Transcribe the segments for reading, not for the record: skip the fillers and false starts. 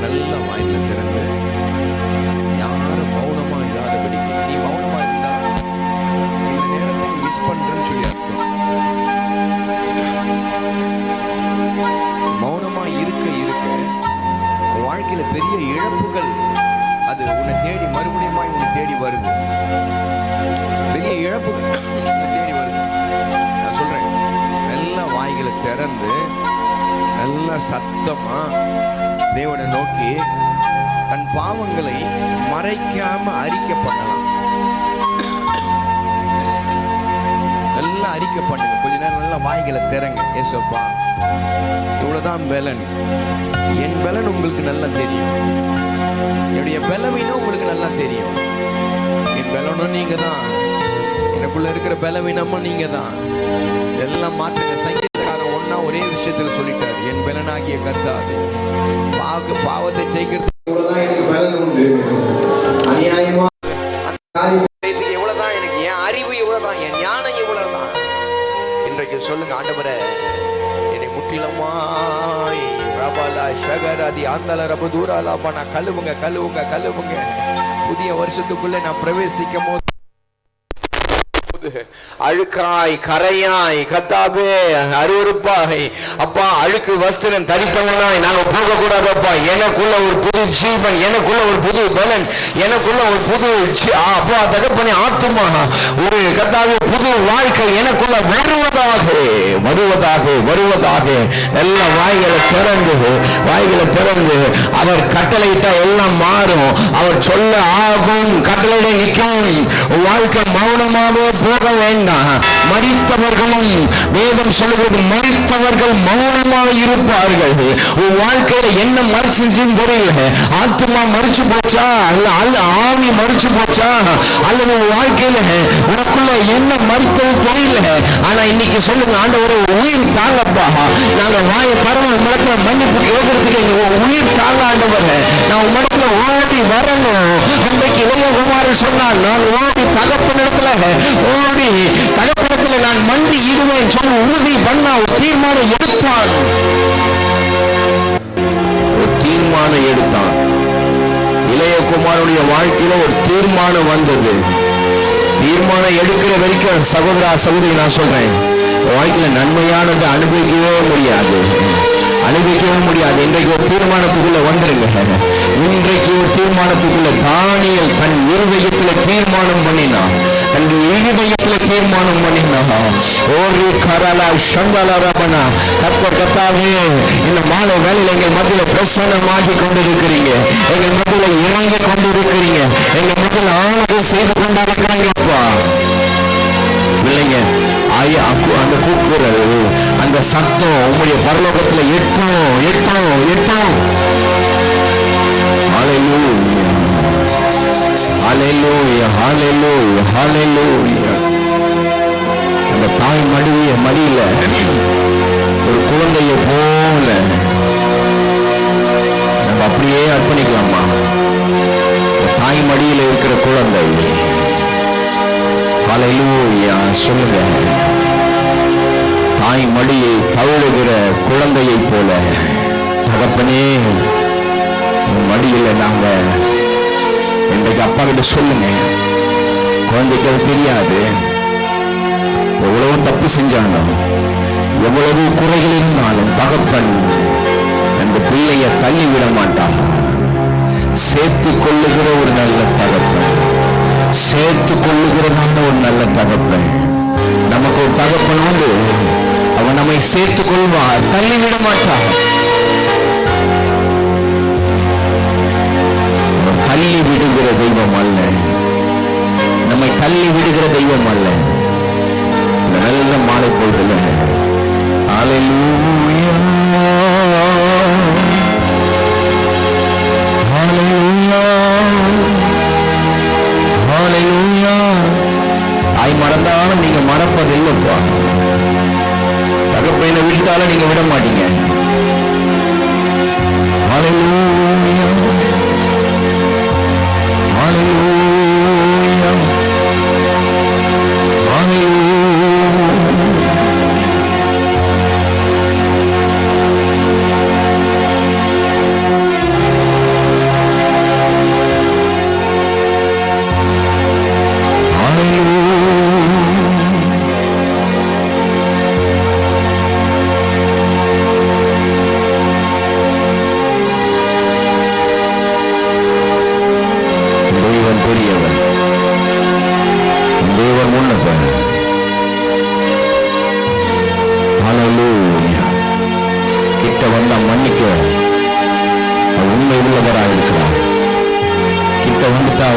நல்ல வாயில திறந்து யாரும் மௌனமா இராதபடிக்கு. நீ மௌனமா இருந்தா இந்த நேரத்தை மிஸ் பண்றேன்னு சொல்லி அர்த்தம். மௌனமா இருக்க இருக்க வாழ்க்கையில பெரிய இழப்புகள் அது உன்னை தேடி மறுபடியும் உன்னை தேடி வருது. பெரிய இழப்புகள் உன்னை தேடி வருது. நான் சொல்றேன், நல்ல வாய்களை திறந்து நல்ல சத்தமா தேவனை நோக்கி தன் பாவங்களை மறைக்காம அறிக்கை பண்ணலாம். நல்லா அறிக்கை பண்ணுங்க. கொஞ்ச நேரம் நல்லா வாய்களை திறங்க. ஏசப்பா, இவ்வளவுதான் பலன். என் பலன் உங்களுக்கு நல்லா தெரியும். என்னுடைய பலவீனம் உங்களுக்கு நல்லா தெரியும். என் பலனும் நீங்க தான், எனக்குள்ள இருக்கிற பலவீனமும் நீங்க தான். எல்லாம் மாற்றுங்க. சங்கீதக்காரன் ஒன்னா ஒரே விஷயத்துல சொல்லிட்டாரு, என் பலனாகிய கர்த்தாவே, பாவத்தை செய்கிறதுக்கு எவ்வளவுதான் எனக்கு பலன் உண்டு, அநியாயமா அந்த காரியத்தை எவ்வளவுதான் எனக்கு, என் அறிவு எவ்வளவுதான், என் ஞானம் எவ்வளவுதான். இன்றைக்கு சொல்லுங்க, ஆண்டவரே என்னை முற்றிலுமாய் ரபாலா ஷகராதி ஆந்தல ரப தூராலா பண்ண கழுவுங்க கழுவுங்க கழுவுங்க. புதிய வருஷத்துக்குள்ள நான் பிரவேசிக்கும் போது அழுக்காய் கரையாய் கத்தாபே அருவருப்பாய் அப்பா அழுக்கு வஸ்திரம் தரித்தவனாய் நாங்க போக கூடாதப்பா. எனக்குள்ள ஒரு புது ஜீவன், எனக்குள்ள ஒரு புது பலன், எனக்குள்ள ஒரு புது அப்பா தகப்பனே ஆத்துமா ஒரு கத்தாவே புது வாழ்க்கை எனக்குள்ள வருவதாக வருவதாக வருவதாக. எல்லா வாய்களை திறந்து அவர் கட்டளையிட்டா எல்லாம் மாறும். அவர் சொல்ல ஆகும், கட்டளையிட நிற்கும். வாழ்க்கை மௌனமாவே போக வேண்டாம். மரித்தவர்களும் வேதம் சொல்லுகிறது, மரித்தவர்கள் மௌனமாக இருப்பார்கள். உன் வாழ்க்கையில என்ன மறைச்சுன்னு தெரியல. ஆத்மா மறிச்சு போச்சா, அல்ல ஆவி மறிச்சு போச்சா, அல்லது உன் வாழ்க்கையில உனக்குள்ள என்ன மறித்தது தெரியல. ஆனா இன்னைக்கு சொல்லுங்க, ஆண்டவரே உயிர் தாங்கப்பா. நாங்க வாய பரவ உடத்துல மன்னிப்பு கேட்கறதுக்கு உயிர் தாங்க ஆண்டவரே. நான் உடத்துல ஓடி வரணும். அன்றைக்கு இளையகுமாரன் சொன்னான், நான் ஓடி தகப்பனிடத்துல ஓடி தகப்பனத்துல நான் மண்டி இடுவேன் சொல்லி உறுதி பண்ணா ஒரு தீர்மானம் எடுத்தான். இளையகுமாரனுடைய வாழ்க்கையில ஒரு தீர்மானம் வந்தது. தீர்மானம் எடுக்கிற வரைக்கும் சகோதரா சகோதரி நான் சொல்றேன், வாழ்க்கையில நன்மையானது அனுபவிக்கவே முடியாது. இன்றைக்கு ஒரு தீர்மானத்துக்குள்ள வந்துருங்க. இன்றைக்கு ஒரு தீர்மானத்துக்குள்ள தானியேல் தன் இருதயத்துல தீர்மானம் பண்ணினான். ஒரு கரலா சங்கலரபனா கத்தாவே இந்த மாலை வேலையில் எங்கள் மத்தியில பிரசன்னமாகி கொண்டிருக்கிறீங்க. எங்கள் மத்தியில இறங்கி கொண்டிருக்கிறீங்க. எங்கள் மத்தியில ஆளுகை செய்து கொண்டிருக்கிறாங்கப்பா. பிள்ளைங்க அந்த கூக்குரல், அந்த சத்தம் உங்களுடைய பரலோகத்துல எட்டும் எட்டும் எட்டும். ஹல்லேலூயா ஹல்லேலூயா ஹல்லேலூயா ஹல்லேலூயா. அந்த தாய் மடியில ஒரு குழந்தையை போல நம்ம அப்படியே அர்ப்பணிக்கலாமா? தாய் மடியில இருக்கிற குழந்தை. ஹல்லேலூயா சொல்லுங்க. தாய் மடியை தழுவுகிற குழந்தையை போல தகப்பனே மடியில நாங்க இன்றைக்கு அப்பா கிட்ட சொல்லுங்க. குழந்தைக்கு அது தெரியாது. எவ்வளவு தப்பு செஞ்சாலும், எவ்வளவு குறைகள் இருந்தாலும் தகப்பன் அந்த பிள்ளைய தள்ளி விட மாட்டாங்க. சேர்த்து கொள்ளுகிற ஒரு நல்ல தகப்பன், சேர்த்து கொள்ளுகிறதான ஒரு நல்ல தகப்பன். நமக்கு ஒரு தகப்பன் உண்டு. அவன் நம்மை சேர்த்துக் கொள்வார், தள்ளிவிட மாட்டார். அவர் தள்ளி விடுகிற தெய்வம் அல்ல, நம்மை தள்ளி விடுகிற தெய்வம் அல்ல. இந்த நல்ல மாலை பொழுதுல ஹல்லேலூயா ஹல்லேலூயா ஹல்லேலூயா. தாய் மறந்தாலும் நீங்க மறப்பது இல்லப்பா. தகப்பனை விட்டாலும் நீங்க விட மாட்டீங்க.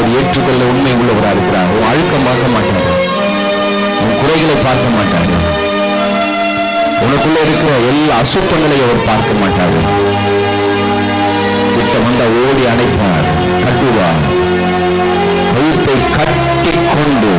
அவர் ஏற்றுக்கொள்ள உண்மை உள்ளவராக இருக்கிறார். உன் அழுக்கம் பார்க்க மாட்டாரு, உன் குறைகளை பார்க்க மாட்டாரு, உனக்குள்ள இருக்கிற எல்லா அசுத்தங்களையும் அவர் பார்க்க மாட்டாரு. கிட்ட வந்த ஓடி அணைப்பார், கட்டுவார், கழுத்தை கட்டி கொண்டு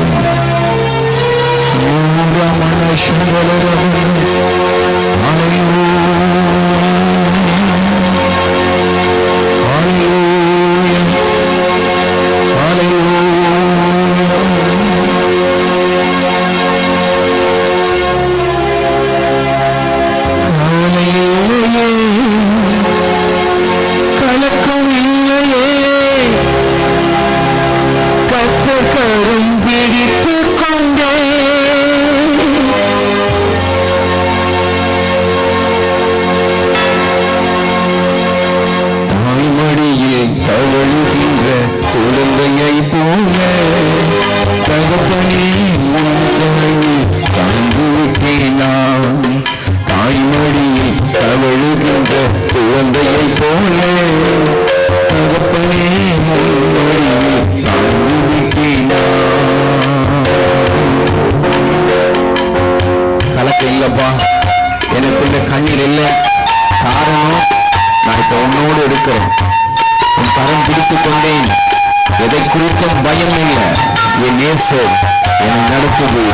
எனக்குள்ள கண்ணீர் இல்லை. காரணம், நான் இப்ப உன்னோடு இருக்கிறேன், உன் கரம் பிடித்துக் கொண்டேன், எதை குறித்தும் பயம் இல்லை, என் நேசர் என்னை நடத்துது.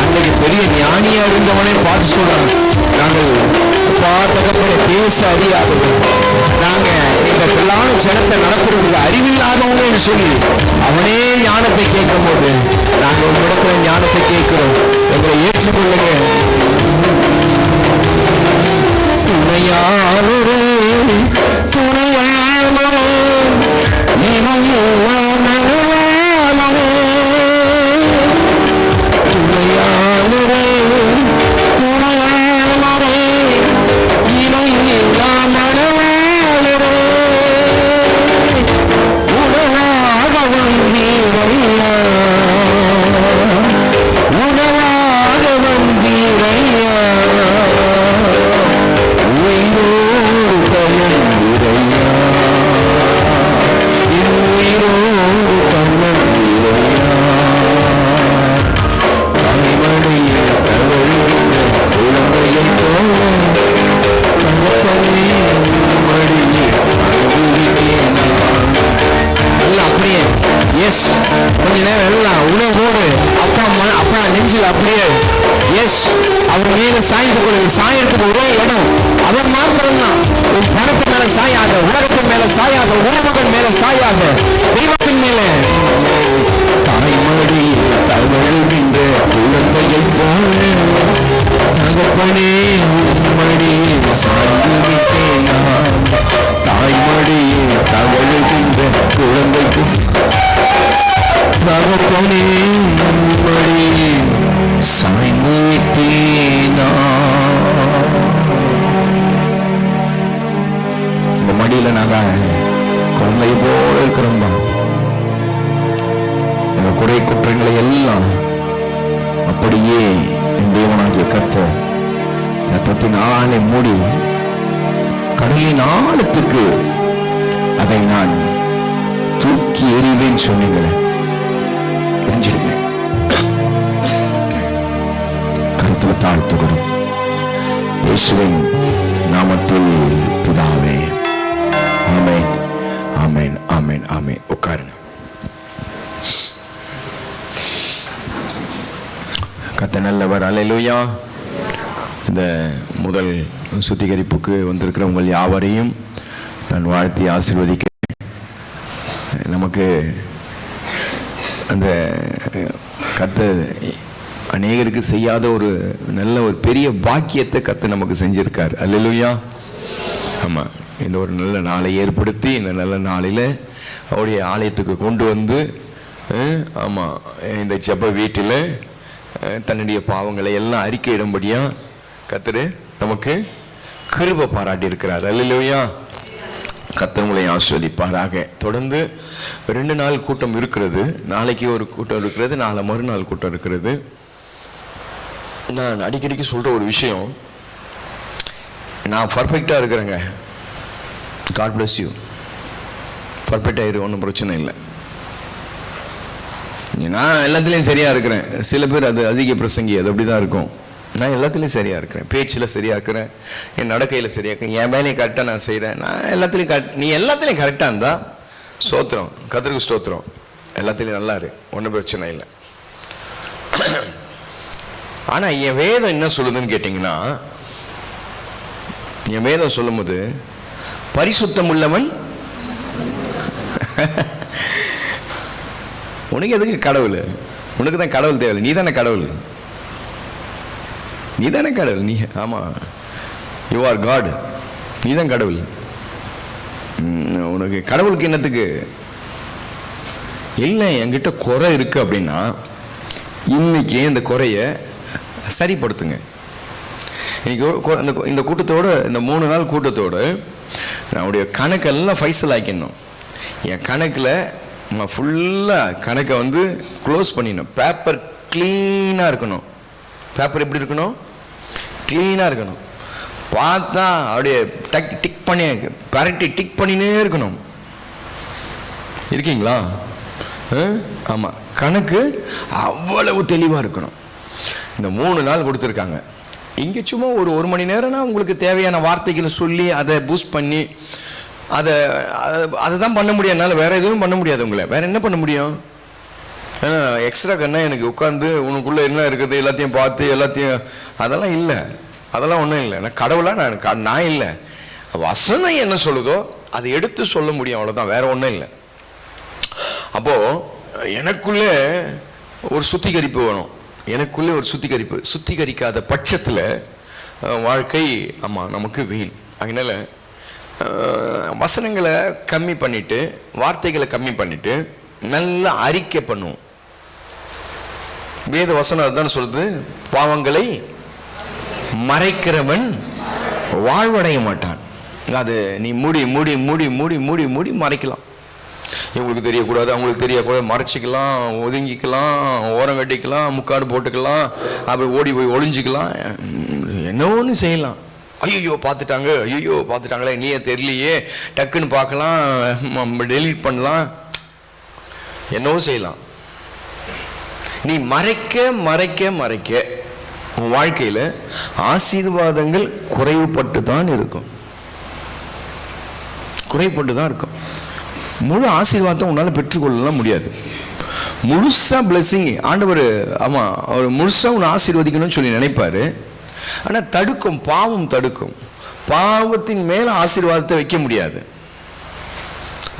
அன்னைக்கு பெரிய ஞானியா இருந்தவனே பார்த்து சொல்றாங்க, நாங்கள் தகப்பனை பேச அறியாதவங்க, நாங்க எங்க பிள்ளான ஜனத்தை நடத்துறதுக்கு அறிவில்லாதவங்க சொல்லி அவனே ஞானத்தை கேட்கும் போது நாங்க ஒரு இடத்துல ஞானத்தை கேட்கிறோம், எங்களை ஏற்றுக்கொள்ளுங்க. துணையாளரே துணையாளரே கொஞ்ச நேரம் எல்லாம் உணவோடு அப்பா நெஞ்சில் அப்படியே அவர் மேல சாய்ந்து கொள்ளுங்க. சாயத்துக்கு ஒரே இடம் அவர் மாத்திரம் தான். உன் பணத்து மேல சாயாத, உலகத்தின் மேல மேல சாயாத, உறவுகள் மேல சாயாத, தெய்வத்தின் மேல. தாய்மடி தவழுகின்ற குழந்தையை போல தகப்பனே உம்மடியில் சாய்ந்து விட்டேனா. தாய்மடியில் தவழுகின்ற குழந்தைக்கும் தகப்பனே உம்மடியில் சாய்ந்து விட்டேனா. இந்த மடியில நாங்க குழந்தை போல இருக்கிறோம்பா. எங்க குறை குற்றங்களை எல்லாம் அப்படியே என் தேவனாகிய கர்த்தர் ரத்தத்தினாலே மூடி கடலின் ஆழத்துக்கு அதை நான் தூக்கி எறிவேன் சொன்னீங்களே, எரிஞ்சிடுங்க. கருத்துல தாழ்த்துகிறோம் இயேசுவின் நாமத்தில் பிதாவே. ஆமென், ஆமென், ஆமென், ஆமென். உட்காருங்க. கர்த்தர் நல்லவர். அல்லேலூயா. இந்த முதல் சுத்திகரிப்புக்கு வந்திருக்கிற உங்கள் யாவரையும் நான் வாழ்த்தி ஆசீர்வதிக்கிறேன். நமக்கு அந்த கர்த்தர் அநேகருக்கு செய்யாத ஒரு நல்ல ஒரு பெரிய பாக்கியத்தை கர்த்தர் நமக்கு செஞ்சிருக்கார். அல்லேலூயா. ஆமாம், இந்த ஒரு நல்ல நாளை ஏற்படுத்தி இந்த நல்ல நாளில் அவருடைய ஆலயத்துக்கு கொண்டு வந்து, ஆமாம், இந்த ஜெப வீட்டில் தன்னுடைய பாவங்களை எல்லாம் அறிக்கையிடும்படியா கர்த்தர் நமக்கு கிருபை பாராட்டி இருக்கிறார். அல்லேலூயா. கர்த்தர் உங்களை ஆசீர்வதிப்பாராக. தொடர்ந்து 2 நாள் கூட்டம் இருக்கிறது. நாளைக்கு ஒரு கூட்டம் இருக்கிறது, நாளை மறுநாள் கூட்டம் இருக்கிறது. நான் அடிக்கடிக்கு சொல்ற ஒரு விஷயம், நான் பர்ஃபெக்டா இருக்கிறேங்க. God bless you. பர்ஃபெக்ட் ஆயிரு, ஒன்றும் பிரச்சனை இல்லை. நான் எல்லாத்துலேயும் சரியாக இருக்கிறேன். சில பேர் அது அதிக பிரசங்கி, அது அப்படி தான் இருக்கும். நான் எல்லாத்துலேயும் சரியாக இருக்கிறேன். பேச்சில் சரியாக இருக்கிறேன், என் நடக்கையில் சரியாக இருக்கிறேன், என் வேலையை கரெக்டாக நான் செய்கிறேன். நான் எல்லாத்துலேயும் நீ எல்லாத்துலேயும் கரெக்டாக இருந்தால் ஸ்தோத்திரம், கர்த்தருக்கு ஸ்தோத்திரம். எல்லாத்துலேயும் நல்லா இரு, ஒன்றும் பிரச்சனை இல்லை. ஆனால் என் வேதம் என்ன சொல்லுதுன்னு கேட்டிங்கன்னா, என் வேதம் சொல்லும் போது பரிசுத்தம் உள்ளவன் உனக்கு எதுக்கு கடவுள்? உனக்கு தான் கடவுள் தேவை. நீ தானே கடவுள், நீ தானே கடவுள். நீ ஆமாம், யூ ஆர் காட். நீ தான் கடவுள். உனக்கு கடவுளுக்கு என்னத்துக்கு இல்லை? என்கிட்ட குறை இருக்கு அப்படின்னா இன்னைக்கு இந்த குறைய சரிப்படுத்துங்க. இன்னைக்கு இந்த கூட்டத்தோடு, இந்த 3 நாள் கூட்டத்தோடு நம்முடைய கணக்கெல்லாம் ஃபைசல் ஆக்கிடணும். என் கணக்கில் நான் ஃபுல்லாக கணக்கை வந்து க்ளோஸ் பண்ணிடணும். பேப்பர் க்ளீனாக இருக்கணும். பேப்பர் எப்படி இருக்கணும்? க்ளீனாக இருக்கணும். பார்த்தா அப்படியே டிக் பண்ணி கரெக்டி டிக் பண்ணினே இருக்கணும். இருக்கீங்களா? ஆமாம், கணக்கு அவ்வளவு தெளிவாக இருக்கணும். இந்த 3 நாள் கொடுத்துருக்காங்க. இங்கே சும்மா ஒரு மணி நேரம்னா உங்களுக்கு தேவையான வார்த்தைகளை சொல்லி அதை பூஸ்ட் பண்ணி அதை தான் பண்ண முடியும். என்னால் வேறு எதுவும் பண்ண முடியாது. உங்களை வேறு என்ன பண்ண முடியும்? ஏன்னா எக்ஸ்ட்ரா கண்ணா எனக்கு உட்காந்து உனக்குள்ளே என்ன இருக்குது எல்லாத்தையும் பார்த்து எல்லாத்தையும் அதெல்லாம் இல்லை. அதெல்லாம் ஒன்றும் இல்லை. நான் கடவுளாக நான் இல்லை. வசனம் என்ன சொல்லுதோ அதை எடுத்து சொல்ல முடியும், அவ்வளோதான். வேறு ஒன்றும் இல்லை. அப்போது எனக்குள்ளே ஒரு சுத்திகரிப்பு வேணும். எனக்குள்ளே ஒரு சுத்திகரிக்காத பட்சத்தில் வாழ்க்கை ஆமாம் நமக்கு வீண். அதனால் வசனங்களை கம்மி பண்ணிட்டு, வார்த்தைகளை கம்மி பண்ணிட்டு நல்லா அறிக்கை பண்ணுவோம். வேத வசனம் அதுதான் சொல்லுது, பாவங்களை மறைக்கிறவன் வாழ்வடைய மாட்டான். அது நீ மூடி மூடி மூடி மூடி மூடி மூடி மறைக்கலாம். இவங்களுக்கு தெரியக்கூடாது, அவங்களுக்கு தெரியக்கூடாது, மறைச்சிக்கலாம், ஒதுங்கிக்கலாம், ஓரம் கட்டிக்கலாம், முக்காடு போட்டுக்கலாம், அப்படி ஓடி போய் ஒளிஞ்சிக்கலாம், என்னன்னு செய்யலாம். ஐயோ பார்த்துட்டாங்க, ஐயோ பார்த்துட்டாங்களே, நீயே தெரியலையே, டக்குன்னு பார்க்கலாம், டெலீட் பண்ணலாம், என்னவோ செய்யலாம். நீ மறைக்க மறைக்க மறைக்க உன் வாழ்க்கையில் ஆசீர்வாதங்கள் குறைவுபட்டு தான் இருக்கும். குறைபட்டு தான் இருக்கும். முழு ஆசீர்வாதத்தை உன்னால் பெற்றுக்கொள்ளலாம் முடியாது. முழுசாக பிளெஸிங் ஆண்டவர் ஆமாம் அவர் முழுசாக உன்னை ஆசீர்வதிக்கணும்னு சொல்லி நினைப்பார். ஆனால் தடுக்கும், பாவம் தடுக்கும். பாவத்தின் மேலே ஆசீர்வாதத்தை வைக்க முடியாது.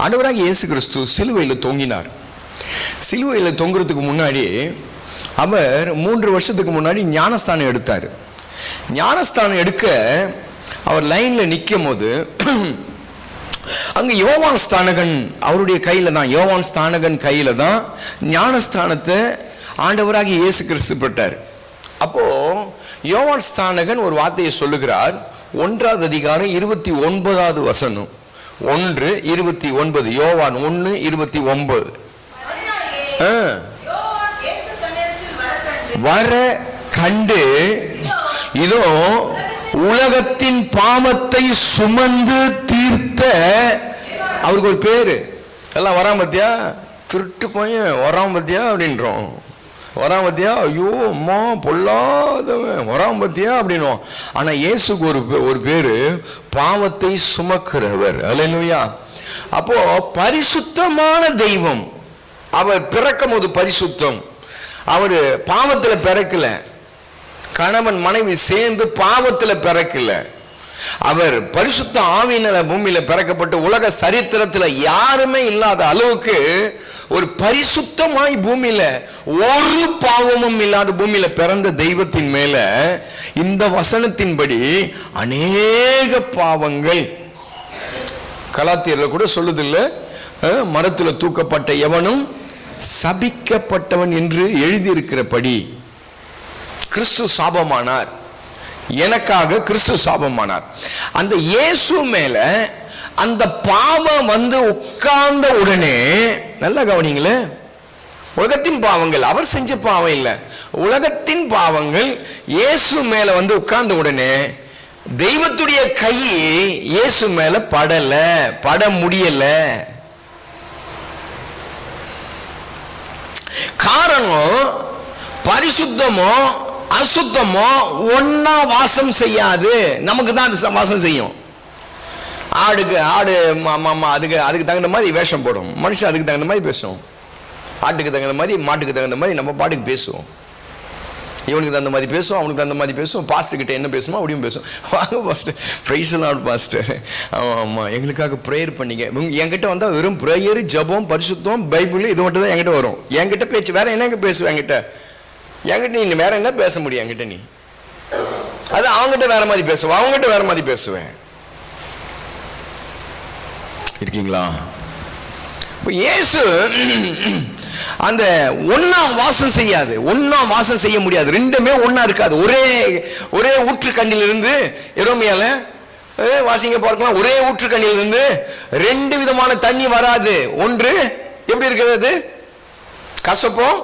ஆண்டவராகிய இயேசு கிறிஸ்து சிலுவையில் தொங்கினார். சிலுவையில் தொங்குறதுக்கு முன்னாடி அவர் 3 வருஷத்துக்கு முன்னாடி ஞானஸ்தானம் எடுத்தார். ஞானஸ்தானம் எடுக்க அவர் லைனில் நிற்கும் போது அங்கே யோவான் ஸ்தானகன் அவருடைய கையில் தான், யோவான் ஸ்தானகன் கையில் தான் ஞானஸ்தானத்தை ஆண்டவராகிய இயேசு கிறிஸ்து பெற்றார். அப்போ யோவான் ஸ்தானகன் ஒரு வார்த்தையை சொல்லுகிறார். 1ஆம் அதிகாரம் 29வது வசனம், 1:29, யோவான் 1:29. வர கண்டு இதோ உலகத்தின் பாவத்தை சுமந்து தீர்த்த, அவருக்கு ஒரு பேரு எல்லாம் வராம பத்தியா, திருட்டு பையன் வராம பத்தியா அப்படின்றோம், வராம பத்தியா, ஐயோ அம்மா பொல்லாதவன் வராம பத்தியா அப்படின்னும். ஆனா இயேசுக்கு ஒரு பேரு பாவத்தை சுமக்கிறவர். அல்லேலூயா. அப்போ பரிசுத்தமான தெய்வம். அவர் பிறக்கும் போது பரிசுத்தம். அவர் பாவத்துல பிறக்கல, கணவன் மனைவி சேர்ந்து பாவத்துல பிறக்கல. அவர் பரிசுத்த ஆவியினால பூமியில பிறக்கப்பட்டு உலக சரித்திரத்துல யாருமே இல்லாத அளவுக்கு ஒரு பரிசுத்தமாய் பூமியில ஒரு பாவமும் இல்லாத பூமியில பிறந்த தெய்வத்தின் மேல இந்த வசனத்தின்படி அநேக பாவங்கள், கலாத்தியர்ல கூட சொல்லுதில்ல, மரத்துல தூக்கப்பட்ட எவனும் சபிக்கப்பட்டவன் என்று எழுதியிருக்கிறபடி கிறிஸ்து சாபமானார். எனக்காக கிறிஸ்து சாபமானார். அந்த இயேசு மேல அந்த பாவம் வந்து உட்கார்ந்த உடனே, நல்லா கவனிங்களே, உலகத்தின் பாவங்கள், அவர் செஞ்ச பாவம் இல்லை, உலகத்தின் பாவங்கள் இயேசு மேல வந்து உட்கார்ந்த உடனே தெய்வத்துடைய கை இயேசு மேல பட முடியல. காரணம், பரிசுத்தமோ அசுத்தமோ ஒன்னா வாசம் செய்யாது. நமக்கு தான் அது வாசம் செய்யும். ஆடு அதுக்கு தகுந்த மாதிரி வேஷம் போடும். மனுஷன் அதுக்கு தகுந்த மாதிரி பேசும். ஆட்டுக்கு தகுந்த மாதிரி, மாட்டுக்கு தகுந்த மாதிரி நம்ம பாட்டுக்கு பேசுவோம். இவனுக்கு தகுந்த மாதிரி பேசுவோம், அவனுக்கு தகுந்த மாதிரி பேசுவோம். பாஸ்டர் கிட்ட என்ன பேசுமோ அப்படியும் பேசுவோம். வாங்க பாஸ்டர், பிரைஸ் லார்ட் பாஸ்டர், ஆமாம் எங்களுக்காக ப்ரேயர் பண்ணிங்க. என்கிட்ட வந்தால் வெறும் ப்ரேயர், ஜபம், பரிசுத்தம், பைபிள், இது மட்டும் தான் என்கிட்ட வரும். என்கிட்ட பேச்சு வேற என்னங்க பேசுவேன்? என்கிட்ட நீ வேற என்ன பேச முடியும்? என்கிட்ட நீ அது அவங்ககிட்ட வேற மாதிரி பேசுவேன், அவங்ககிட்ட வேற மாதிரி பேசுவேன். இருக்கீங்களா? இப்போ இயேசு அந்த ஒன்னா வாசம் செய்யாது, ஒன்னா வாசம் செய்ய முடியாது, ரெண்டுமே ஒன்னா இருக்காது. ஒரே ஊற்று கண்ணிலிருந்து, எரோமியால வாசிங்க பார்க்கலாம், ஒரே ஊற்று கண்ணிலிருந்து 2 விதமான தண்ணி வராது. ஒன்று எப்படி இருக்கிறது? கசப்போம்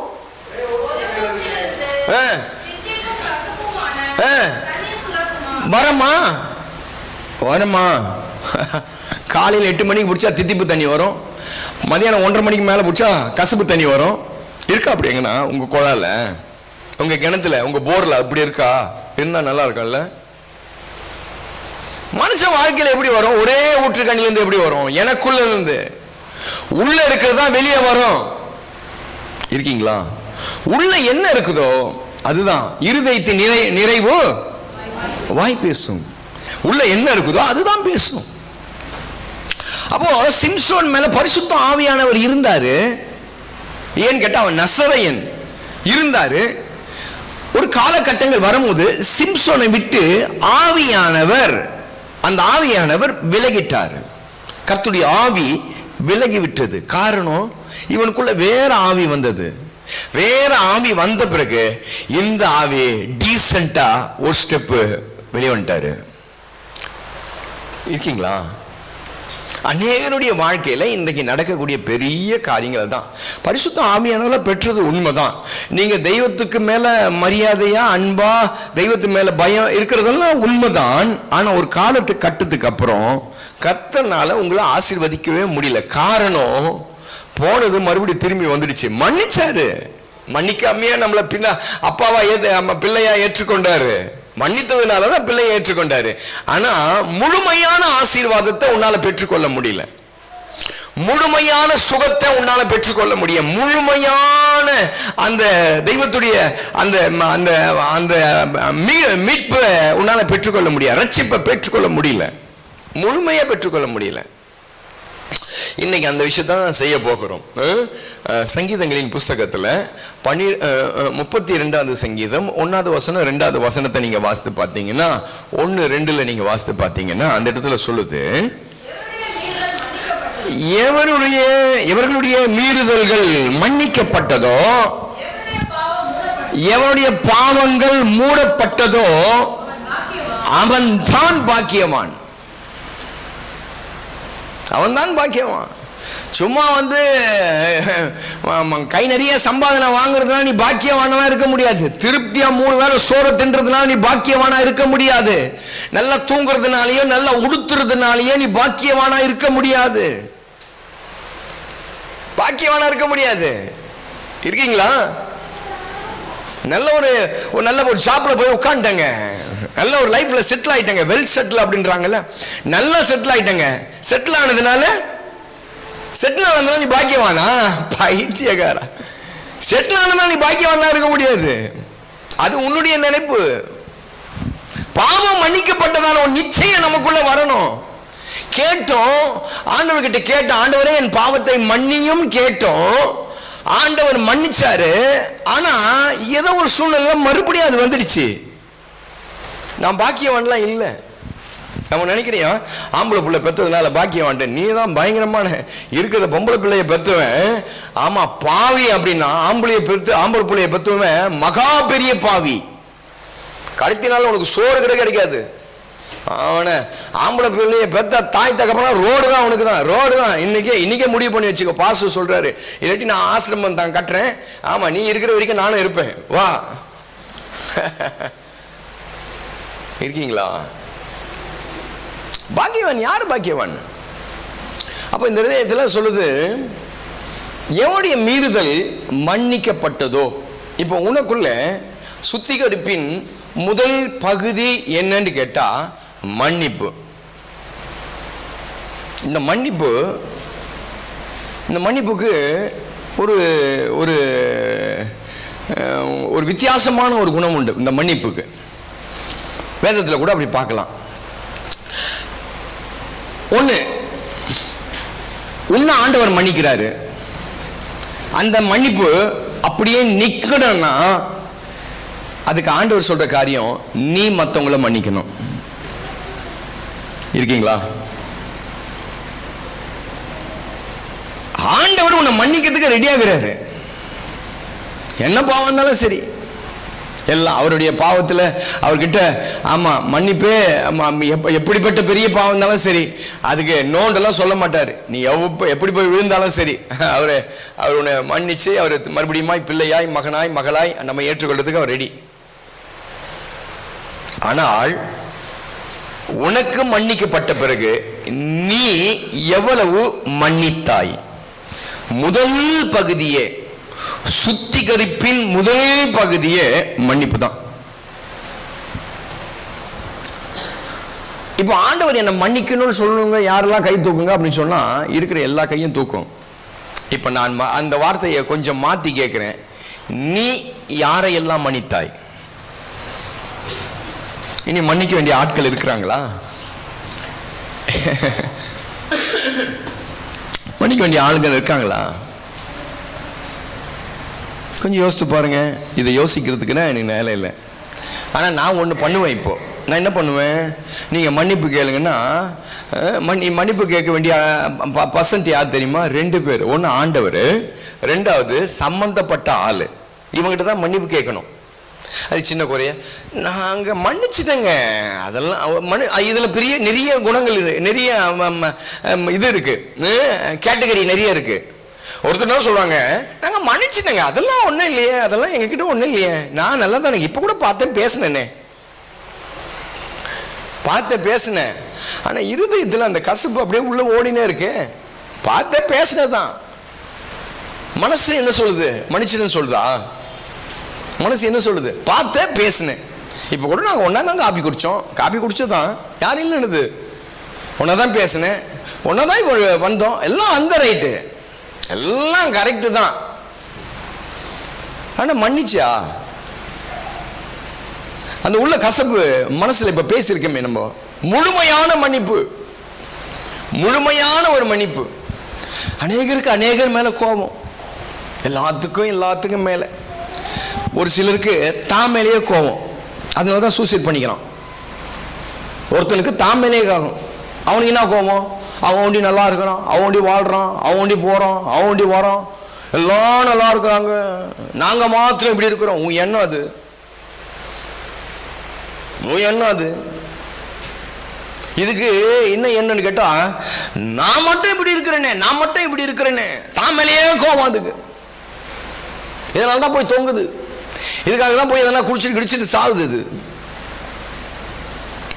வரமா காலையில் 8 மணிக்கு பிடிச்சா தித்திப்பு தண்ணி வரும், மதியானம் 1:30 மணிக்கு மேலே பிடிச்சா கசப்பு தண்ணி வரும். இருக்கா அப்படி? எங்கன்னா உங்க குழால, உங்க கிணத்துல, உங்க போர்ல அப்படி இருக்கா? இருந்தா நல்லா இருக்கா? மனுஷன் வாழ்க்கையில எப்படி வரும்? ஒரே ஊற்று கண்ணிலிருந்து எப்படி வரும்? எனக்குள்ள இருந்து. உள்ள இருக்கிறது தான் வெளியே வரும். இருக்கீங்களா? உள்ள என்ன இருக்குதோ அதுதான் இருதயத்தின் நிறைவு வாய் பேசும். உள்ள என்ன இருக்குதோ அதுதான் பேசும். அப்போ சிம்சோன் மேல பரிசுத்த ஆவியானவர் இருந்தாரு. ஏன்னு கேட்டா அவன் நசரேயன் இருந்தாரு. ஒரு காலகட்டங்கள் வரும்போது சிம்சோனை விட்டு அந்த ஆவியானவர் விலகிட்டார். கர்த்தருடைய ஆவி விலகி விட்டது. காரணம், இவனுக்குள்ள வேற ஆவி வந்தது. வேற ஆவி வந்த பிறகு இந்த ஆவி டீசென்ட்டா ஒரு ஸ்டெப் வெளியே வந்துட்டாரு. இருக்கீங்களா? அநேகருடைய வாழ்க்கையில இன்றைக்கு நடக்கக்கூடிய பெரிய காரியங்கள் தான். பரிசுத்த ஆவியானவரை பெற்றது உண்மைதான். நீங்க தெய்வத்துக்கு மேல மரியாதையா, அன்பா, தெய்வத்து மேல பயம் இருக்கிறதெல்லாம் உண்மைதான். ஆனா ஒரு கட்டத்துக்கு அப்புறம் கர்த்தனால உங்களை ஆசீர்வதிக்கவே முடியல. காரணம், போனது மறுபடியும் திரும்பி வந்துடுச்சு. மன்னிச்சாரு, மன்னிக்காமையே நம்மள அப்பாவா பிள்ளையா ஏற்றுக்கொண்டாரு. மன்னித்ததுனாலதான் பிள்ளையை ஏற்றுக்கொண்டாரு. ஆனா முழுமையான ஆசீர்வாதத்தை உன்னால பெற்றுக்கொள்ள முடியல. முழுமையான சுகத்தை உன்னால பெற்றுக்கொள்ள முடியும். முழுமையான அந்த தெய்வத்துடைய அந்த அந்த அந்த மீட்பை உன்னால பெற்றுக்கொள்ள முடியாது. ரட்சிப்பை பெற்றுக்கொள்ள முடியல, முழுமையா பெற்றுக்கொள்ள முடியல. இன்னைக்கு அந்த விஷயத்தான் செய்ய போகிறோம். சங்கீதங்களின் புஸ்தகத்துல 32வது சங்கீதம் 1வது வசனம் 2வது வசனத்தை நீங்க வாசித்து பார்த்தீங்கன்னா, 1-2 நீங்க வாசித்து பார்த்தீங்கன்னா அந்த இடத்துல சொல்லுது, எவர்களுடைய மீறுதல்கள் மன்னிக்கப்பட்டதோ, எவருடைய பாவங்கள் மூடப்பட்டதோ அவன் தான் பாக்கியவான். அவன் தான் பாக்கியவான். சும்மா கை நிறைய சம்பாதனை வாங்குறதுனால நீ பாக்கியவானா இருக்க முடியாது. திருப்தியா 3 வேளை சோறு தின்றதுனால நீ பாக்கியவானா இருக்க முடியாது. நல்லா தூங்குறதுனாலயோ நல்லா உடுத்துறதுனாலயோ நீ பாக்கியவானா இருக்க முடியாது. பாக்கியவானா இருக்க முடியாது. இருக்கீங்களா? நல்ல ஒரு ஜாப்ல போய் உட்காந்துட்டங்க, நல்ல ஒரு லைஃப்ல செட்டில் ஆயிட்டங்க, வெல் செட்டில் அப்படின்றாங்கல்ல, நல்லா செட்டில் ஆயிட்டங்க. செட்டில் ஆனதுனால நீ பாக்கியவானா? பைத்தியக்காரா. செட்டில் ஆனதுனால நீ பாக்கியவானா இருக்க முடியாது. அது உன்னுடைய நினைப்பு. பாவம் மன்னிக்கப்பட்டதான ஒரு நிச்சயம் நமக்குள்ள வரணும். கேட்டோம், ஆண்டவர்கிட்ட கேட்ட, ஆண்டவரே என் பாவத்தை மன்னியும் கேட்டோம். ஆண்டவர் மன்னிச்சாரு. ஆனா ஏதோ ஒரு சூழ்நிலை மறுபடியும் அது வந்துடுச்சு. நான் பாக்கியவான்லாம் இல்லை. நம்ம நினைக்கிறியா ஆம்பளை பிள்ளை பெற்றதுனால பாக்கியவான், நீ தான் பயங்கரமான இருக்கிற பொம்பளை பிள்ளைய பெற்றுவன். ஆமா, பாவி அப்படின்னா ஆம்பளை பிள்ளைய பெற்றுவன் மகா பெரிய பாவி. கடைத்தினால உனக்கு சோறு கிடைக்காது. அவனை ஆம்பளை பிள்ளைய பெத்த தாய் தகப்பனா ரோடு தான் அவனுக்கு தான், ரோடு தான். இன்னைக்கே முடிவு பண்ணி வச்சுக்கோ. பாசு சொல்றாரு, இல்லாட்டி நான் ஆசிரமம் தான் கட்டுறேன். ஆமா, நீ இருக்கிற வரைக்கும் நானும் இருப்பேன், வா. இருக்கீங்களா? பாக்கியவான் யாரு? பாக்கியவான். அப்ப இந்த இதயத்தில் சொல்லுது, எவனுடைய மீறுதல் மன்னிக்கப்பட்டதோ. இப்போ உனக்குள்ள சுத்திகரிப்பின் முதல் பகுதி என்னன்னு கேட்டா மன்னிப்பு. இந்த மன்னிப்புக்கு ஒரு ஒரு வித்தியாசமான ஒரு குணம் உண்டு. இந்த மன்னிப்புக்கு வேதத்தில் கூட அப்படி பார்க்கலாம். ஒன்று, உன்னை ஆண்டவர் மன்னிக்கிறாரு. அந்த மன்னிப்பு அப்படியே நிக்கணும்னா அதுக்கு ஆண்டவர் சொல்ற காரியம், நீ மற்றவங்களை மன்னிக்கணும். இருக்கீங்களா? ஆண்டவர் உன்னை மன்னிக்கிறதுக்கு ரெடியாகிறாரு. என்ன பாவம் இருந்தாலும் சரி, எல்லாம் அவருடைய பாவத்தில் அவர்கிட்ட. ஆமா, மன்னிப்பே. எப்படிப்பட்ட பெரிய பாவம் இருந்தாலும் சரி, அதுக்கு நோண்டெல்லாம் சொல்ல மாட்டார். நீ எப்படி போய் விழுந்தாலும் சரி, அவர் உன்னை மன்னிச்சு அவர் மறுபடியும் பிள்ளையாய் மகனாய் மகளாய் நம்ம ஏற்றுக்கொள்றதுக்கு அவர் ரெடி. ஆனால் உனக்கு மன்னிக்கப்பட்ட பிறகு நீ எவ்வளவு மன்னித்தாய்? முதல் பகுதியே, சுத்திகரிப்பின் முதல் பகுதியே மன்னிப்பு தான். இப்போ ஆண்டவர் என்ன மன்னிக்கணும்னு சொல்லுங்க, யாரெல்லாம் கை தூக்குங்க அப்படின்னு சொன்னா இருக்கிற எல்லா கையும் தூக்கும். இப்ப நான் அந்த வார்த்தையை கொஞ்சம் மாத்தி கேட்கிறேன், நீ யாரையெல்லாம் மன்னித்தாய்? இனி மன்னிக்க வேண்டிய ஆட்கள் இருக்கிறாங்களா? மன்னிக்க வேண்டிய ஆளுகள் இருக்காங்களா? கொஞ்சம் யோசித்து பாருங்க. இதை யோசிக்கிறதுக்குன்னா எனக்கு நேரம் இல்லை. ஆனால் நான் ஒன்று பண்ணுவேன். இப்போ நான் என்ன பண்ணுவேன், நீங்கள் மன்னிப்பு கேளுங்கன்னா, மன்னிப்பு கேட்க வேண்டிய பர்சன்ட் யார் தெரியுமா? 2 பேர். ஒன்று ஆண்டவர், 2வது சம்பந்தப்பட்ட ஆள். இவங்ககிட்ட தான் மன்னிப்பு கேட்கணும். அது சின்ன குறைய நாங்கள் மன்னிச்சுட்டேங்க, அதெல்லாம் இதில் பெரிய நிறைய குணங்கள் நிறைய இது இருக்கு, கேட்டகரி நிறைய இருக்கு. ஒருத்தர் சொல்லுவாங்க, நாங்கள் மன்னிச்சுட்டேங்க, அதெல்லாம் ஒன்றும் இல்லையே, அதெல்லாம் எங்ககிட்ட ஒன்றும் இல்லையே, நான் நல்லா தானே இப்போ கூட பார்த்தேன் பேசினேனே, பேசினேன். ஆனால் இருதயத்தில் அந்த கசப்பு அப்படியே உள்ள ஓடினே இருக்கு. பார்த்தேன் பேசினதான். மனசு என்ன சொல்லுது? மன்னிச்சுன்னு சொல்லுதா? மனசு என்ன சொல்லுது? பார்த்தேன் பேசினேன். இப்போ கூட நாங்கள் ஒன்றா தான் காப்பி குடித்தோம், காப்பி குடிச்சதான் யாரும் இல்லைன்னுது, ஒன்றா தான் பேசினேன், ஒன்றா தான் இப்போ வந்தோம், எல்லாம் அந்த ரைட்டு, எல்லாம் கரெக்டு தான். ஆனால் மன்னிச்சா? அந்த உள்ள கசப்பு மனசில் இப்போ பேசியிருக்கோமே நம்ம, முழுமையான மன்னிப்பு, முழுமையான ஒரு மன்னிப்பு. அநேகர் மேல கோபம், எல்லாத்துக்கும் மேல. ஒரு சிலருக்கு தான் மேலேயே கோபம், அதனாலதான் சூசைட் பண்ணிக்கிறான். ஒருத்தனுக்கு தான் மேலேயே ஆகும். அவனுக்கு என்ன கோபம்? அவன் ஒண்டி நல்லா இருக்கிறான், அவன் ஒண்டி வாழ்றான், அவன் ஒண்டி போறான், அவன் ஒண்டி வரான், எல்லாம் நல்லா இருக்கிறாங்க, நாங்க மாத்திரம் இப்படி இருக்கிறோம். உன் எண்ணம் அது, உன் எண்ணம் அது. இதுக்கு என்ன என்னன்னு கேட்டா, நான் மட்டும் இப்படி இருக்கிறேனே, நான் மட்டும் இப்படி இருக்கிறேனே, தான் மேலேயே கோபம். அதுக்கு இதனால தான் போய் தொங்குது. இதுக்காக தான் போய் எதனா குடிச்சிட்டு கிடிச்சிட்டு சாகுது. இது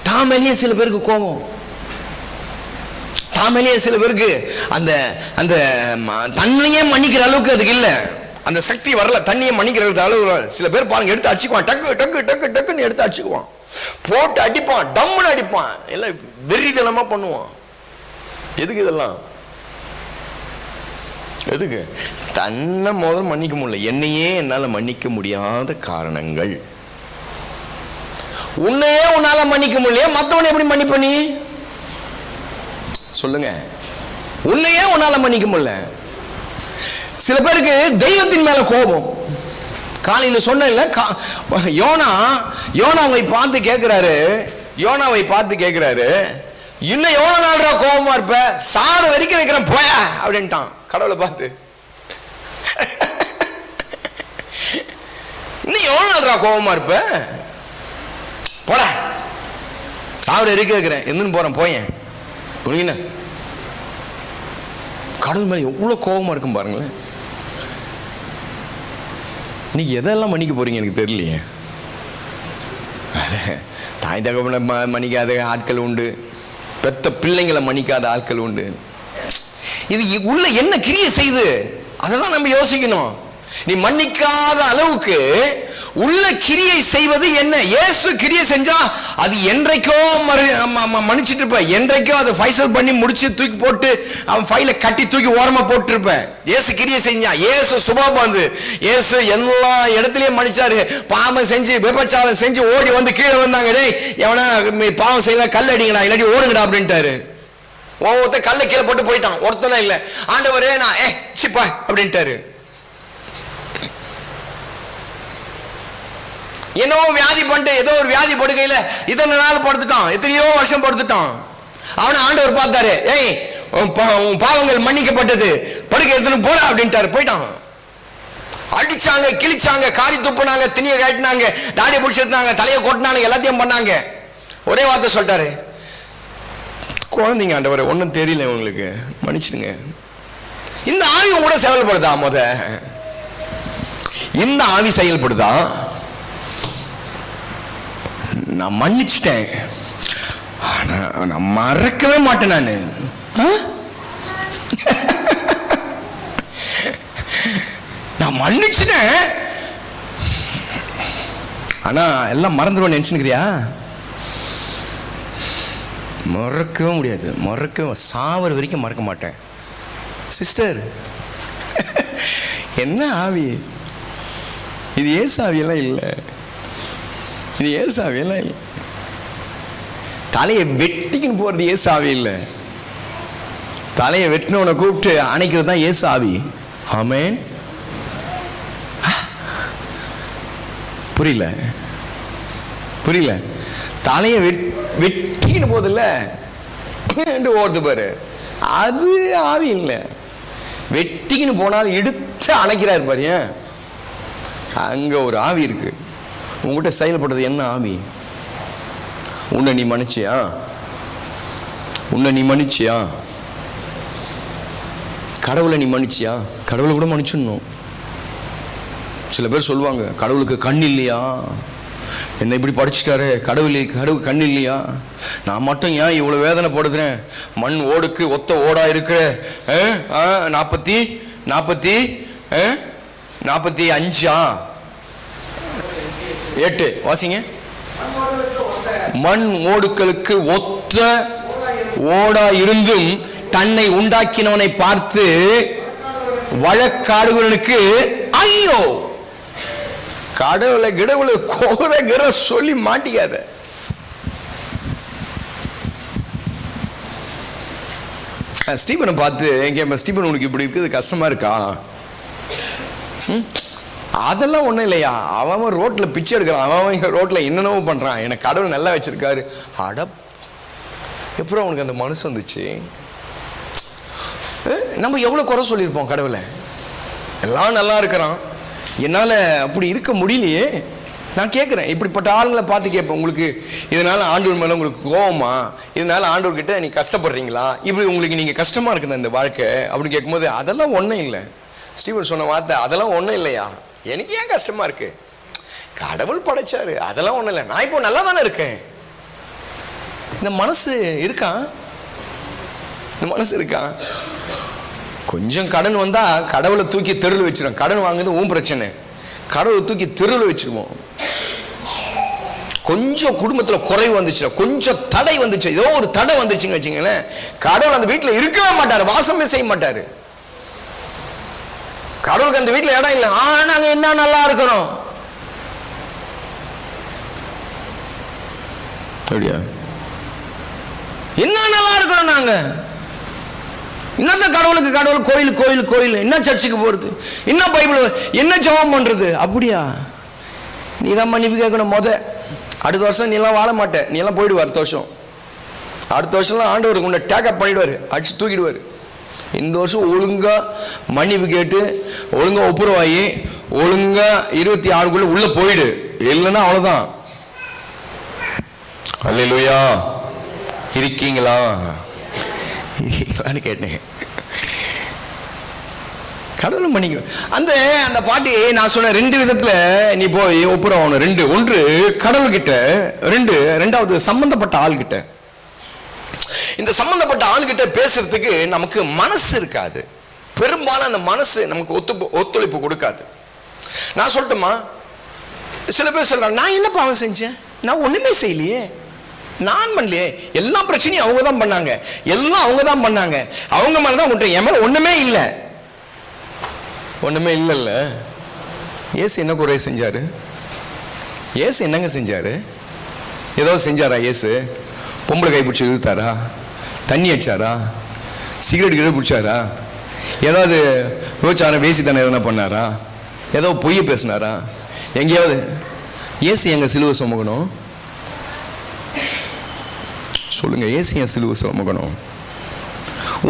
தான் மேலேயே சில பேருக்கு கோபம், தான் மேலேயே சில பேருக்கு அந்த அந்த தன்னையே மன்னிக்கிற அளவுக்கு அதுக்கு இல்லை, அந்த சக்தி வரல. தண்ணியை மன்னிக்கிற அளவு சில பேர் பாருங்க, எடுத்து அடிச்சுக்குவான், டக்கு டக்கு டக்கு டக்குன்னு எடுத்து அடிச்சுக்குவான், போட்டு அடிப்பான், டம்முன்னு அடிப்பான், எல்லாம் வெறித்தனமா பண்ணுவான். எதுக்கு இதெல்லாம்? எதுக்கு? தன்னை முதல் மன்னிக்க முடியல, என்னையே என்னால மன்னிக்க முடியாத காரணங்கள். உன்னையே உன்னால மன்னிக்க முடியல, மற்றவனை எப்படி மன்னிப்ப நீ சொல்லுங்க? உன்னையே உன்னால மன்னிக்க முடியல. சில பேருக்கு தெய்வத்தின் மேல கோபம். காலையில் சொன்ன யோனாவை பார்த்து கேட்கிறாரு, இன்னும் எவ்வளவு நாள் கோபமா இருப்ப, சாறு வரைக்கும் வைக்கிறேன் போய அப்படின்ட்டான் கடவுளை பார்த்து. இன்னும் எவ்வளவு நாள் கோபமா இருப்ப, போட சாவர இருக்கிறேன் என்னன்னு போறேன் போயேன். கடவுள் மேல எவ்வளவு கோபமா இருக்கும் பாருங்களேன். இன்னைக்கு எதெல்லாம் மன்னிக்க போறீங்க எனக்கு தெரியலையே. தாய் தகவலை மன்னிக்காத ஆட்கள் உண்டு, பெத்த பிள்ளைங்களை மன்னிக்காத ஆட்கள் உண்டு. இது உள்ள என்ன கிரியை செய்து அதான் நம்ம யோசிக்கணும். நீ மன்னிக்காத அளவுக்கு உள்ள கிரியை செய்வது என்ன? இயேசு கிரியை செஞ்சா அது என்றைக்கோ மன்னிச்சிட்டு இருப்ப, என்றைக்கோ அதை ஃபைசல் பண்ணி முடிச்சு தூக்கி போட்டு அவன் ஃபைல கட்டி தூக்கி ஓரமா போட்டு இருப்ப. இயேசு கிரியை செஞ்சா, இயேசு சுபாவம் வந்து இயேசு எல்லா இடத்துலயும் மன்னிச்சாரு. பாவம் செஞ்சு விபச்சாரம் செஞ்சு ஓடி வந்து கீழே வந்தாங்க, டேய் எவனா பாவம் செய்யலாம் கல் அடிங்கடா இல்லாட்டி ஓடுங்கடா அப்படின்ட்டாரு. ஒவ்வொருத்த கல்லை கீழே போட்டு போயிட்டான், ஒருத்தனா இல்ல. ஆண்டவரே நான் சிப்பா அப்படின்ட்டாரு. என்னவோ வியாதி பண்ணிட்டு ஏதோ ஒரு வியாதி படுக்கையில இத்தனை நாள் படுத்துட்டான், எத்தனையோ வருஷம் படுத்துட்டான். அவனை ஆண்டவர் பார்த்தாரு, ஏய் உன் பாவங்கள் மன்னிக்கப்பட்டது, படுக்கை எடுத்துன்னு போற அப்படின்ட்டாரு. போயிட்டான். அடிச்சாங்க, கிழிச்சாங்க, காரி துப்புனாங்க, திணிய காட்டினாங்க, தாடியை பிடிச்சிருந்தாங்க, தலையை கொட்டினாங்க, எல்லாத்தையும் பண்ணாங்க. ஒரே வார்த்தை சொல்லிட்டாரு, குழந்தைங்க ஆண்டவரே ஒன்றும் தெரியல உங்களுக்கு, மன்னிச்சிடுங்க. இந்த ஆவி கூட செயல்படுதா? இந்த ஆவி செயல்படுதா? நான் மன்னிச்சிட்டேன், நான் மறக்கவே மாட்டேன். நான் மன்னிச்சிட்டேன், ஆனா எல்லாம் மறந்துடுவேன் நினைச்சுக்கிறியா? மறக்கவே முடியாது, சாவர வரைக்கும் மறக்க மாட்டேன். சிஸ்டர், என்ன ஆவி இது? ஏசு ஆவியெல்லாம் இல்லை, இது ஏசு ஆவியெல்லாம் இல்லை. தலையை வெட்டிக்கின்னு போறது ஏசு ஆவி இல்லை, தலையை வெட்டினவனை கூப்பிட்டு அணைக்கிறது தான் ஏசு ஆவி. ஆமென். புரியல. தலையை வெட்டிக்கின்னு போதில்ல ஓடுது பாரு, அது ஆவி இல்லை. வெட்டிக்கின்னு போனால் எடுத்து அணைக்கிறாரு பாரு, அங்க ஒரு ஆவி இருக்கு. உங்ககிட்ட செயல்படுறது என்ன ஆவி? உன்னை நீ மன்னிச்சியா? கடவுளை நீ மன்னிச்சியா? கடவுளை கூட மன்னிச்சிடணும். சில பேர் சொல்லுவாங்க, கடவுளுக்கு கண் இல்லையா, என்ன இப்படி படிச்சுட்டாரு, கடவுள் கண் இல்லையா, நான் மட்டும் ஏன் இவ்வளவு வேதனை போடுறேன், மண் ஓடுக்கு ஒத்த ஓடா இருக்கிற 45 வாசிங்க. மண் ஓடுக்களுக்கு ஒத்த ஓடா இருந்தும் தன்னை உண்டாக்கினவனை பார்த்து வழக்காடுகளுக்கு ஐயோ. கடவுளை கோர சொல்லி மாட்டிக்காத. ஸ்டீபனை பார்த்து எங்கே ஸ்டீபன் உனக்கு இப்படி இருக்குது கஷ்டமா இருக்கா? அதெல்லாம் ஒன்றும் இல்லையா, அவன் ரோட்டில் பிச்சை எடுக்கிறான், அவன் ரோட்டில் என்னென்னவோ பண்ணுறான், எனக்கு கடவுள் நல்லா வச்சிருக்காரு. எப்பறம் அவனுக்கு அந்த மனசு வந்துச்சு? நம்ம எவ்வளோ குறை சொல்லியிருப்போம் கடவுளை, எல்லாம் நல்லா இருக்கிறான், என்னால் அப்படி இருக்க முடியலையே. நான் கேட்குறேன், இப்படிப்பட்ட ஆளுங்களை பார்த்து கேட்பேன், உங்களுக்கு இதனால் ஆண்டவர் மேலே உங்களுக்கு கோவமா, இதனால் ஆண்டவர்கிட்ட நீ கஷ்டப்படுறீங்களா, இப்படி உங்களுக்கு நீங்கள் கஷ்டமாக இருக்குது இந்த வாழ்க்கை அப்படின்னு கேட்கும்போது அதெல்லாம் ஒன்றும் இல்லை. ஸ்டீவன் சொன்ன வார்த்தை, அதெல்லாம் ஒன்றும் இல்லையா, எனக்கு ஏன் கஷ்டமா இருக்கு, கடவுள் படைச்சாரு, அதெல்லாம் ஒன்றும் இல்லை, நான் இப்போ நல்லா தானே இருக்கேன். இந்த மனசு இருக்கா? இந்த மனசு இருக்கா? கொஞ்சம் கடன் வந்தா கடவுளை தூக்கி தெருவில் வச்சிடும். கடன் வாங்குறது உன் பிரச்சனை, கடவுளை தூக்கி தெருவில் வச்சிருவோம். கொஞ்சம் குடும்பத்தில் குறைவு வந்துச்சு, கொஞ்சம் தடை வந்துச்சு, ஏதோ ஒரு தடை வந்துச்சுங்க வச்சுங்களேன், கடவுள் அந்த வீட்டில் இருக்கவே மாட்டாரு, வாசமே செய்ய மாட்டாரு. கடவுளுக்கு அந்த வீட்டில் இடம் இல்லை, நாங்க என்ன நல்லா இருக்கிறோம் அப்படியா? என்ன நல்லா இருக்கிறோம் நாங்க, என்னத்த கடவுளுக்கு கடவுள், கோயில் கோயில் கோயில், என்ன சர்ச்சுக்கு போறது, என்ன பைபிள், என்ன ஜெபம் பண்றது, அப்படியா? நீ தான் மன்னிப்பு கேட்கணும். அடுத்த வருஷம் நீ எல்லாம் வாழ மாட்டே, நீ எல்லாம் போயிடுவார். அடுத்த வருஷம்லாம் ஆண்டவருக்கு உன்னை டேக்கப் பண்ணிடுவாரு, அடிச்சு தூக்கிடுவாரு. இந்த வருஷம் ஒழுங்கா மன்னிப்பு கேட்டு ஒழுங்கா ஒப்புரவாயி ஒழுங்கா 26 உள்ள போயிடு, இல்லைன்னா அவ்வளவுதான். அல்லேலூயா. இருக்கீங்களா கேட்டேன். கடவுளும் மன்னிக்க அந்த அந்த பாட்டி நான் சொன்ன 2 விதத்துல நீ போய் ஒப்புரவாகணும். 2, ஒன்று கடவுள்கிட்ட, ரெண்டாவது சம்பந்தப்பட்ட ஆள்கிட்ட. இந்த சம்பந்தப்பட்ட ஆள்கிட்ட பேசுறதுக்கு நமக்கு மனசு இருக்காது, பெரும்பாலும் அந்த மனசு நமக்கு ஒத்துழைப்பு கொடுக்காது. நான் சொல்லட்டுமா, சில பேர் சொல்றாங்க, நான் என்ன பாவம் செஞ்சேன், நான் ஒண்ணுமே செய்யலையே, நான் பண்ணலையே, எல்லா பிரச்சனையும் அவங்க தான் பண்ணாங்க, எல்லாம் அவங்க தான் பண்ணாங்க, அவங்க மேலதான் விட்டுறேன், என் மேல ஒண்ணுமே இல்லை. ஒண்ணுமே இல்லைல்ல. ஏசு என்ன குறை செஞ்சாரு? ஏசு என்னங்க செஞ்சாரு? ஏதோ செஞ்சாரா ஏசு? பொம்பளை கை பிடிச்சி இழுத்தாரா? தண்ணி அடிச்சாரா? சிகரெட் கிட்ட பிடிச்சாரா? ஏதாவது விபச்சாரம் வேசித்தனம் எதனா பண்ணாரா? ஏதோ பொய்ய பேசினாரா? எங்கேயாவது? ஏசு எங்க சிலுவை சுமக்கணும் சொல்லுங்க, ஏசு என் சிலுவை சுமக்கணும்.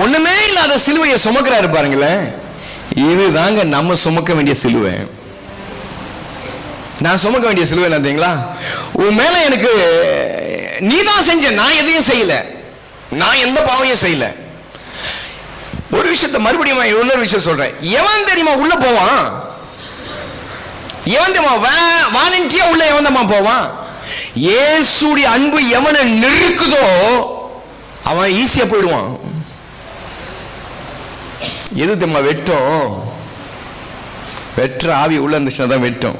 ஒண்ணுமே இல்லாத சிலுவையை சுமக்கிறாரு பாருங்களேன். இதுதாங்க நம்ம சுமக்க வேண்டிய சிலுவை. நான் சுமக்க வேண்டிய சிலுவை என்னங்களா, உன் மேல எனக்கு நீ தான் செஞ்ச, நான் எதையும் செய்யல, நான் எந்த பாவையும் செய்யல. ஒரு விஷயத்தை மறுபடியும் இன்னொரு விஷயம் சொல்றேன். எவன் தெரியுமா உள்ள போவான்? எவன் தெரியுமா வாலண்டியா உள்ள எவன் தெரியுமா போவான்? இயேசுடைய அன்பு எவனை நெருக்குதோ அவன் ஈஸியா போயிடுவான். எது தெரியுமா வெட்டும்? வெற்ற ஆவி உள்ள இருந்துச்சுன்னா தான் வெட்டும்.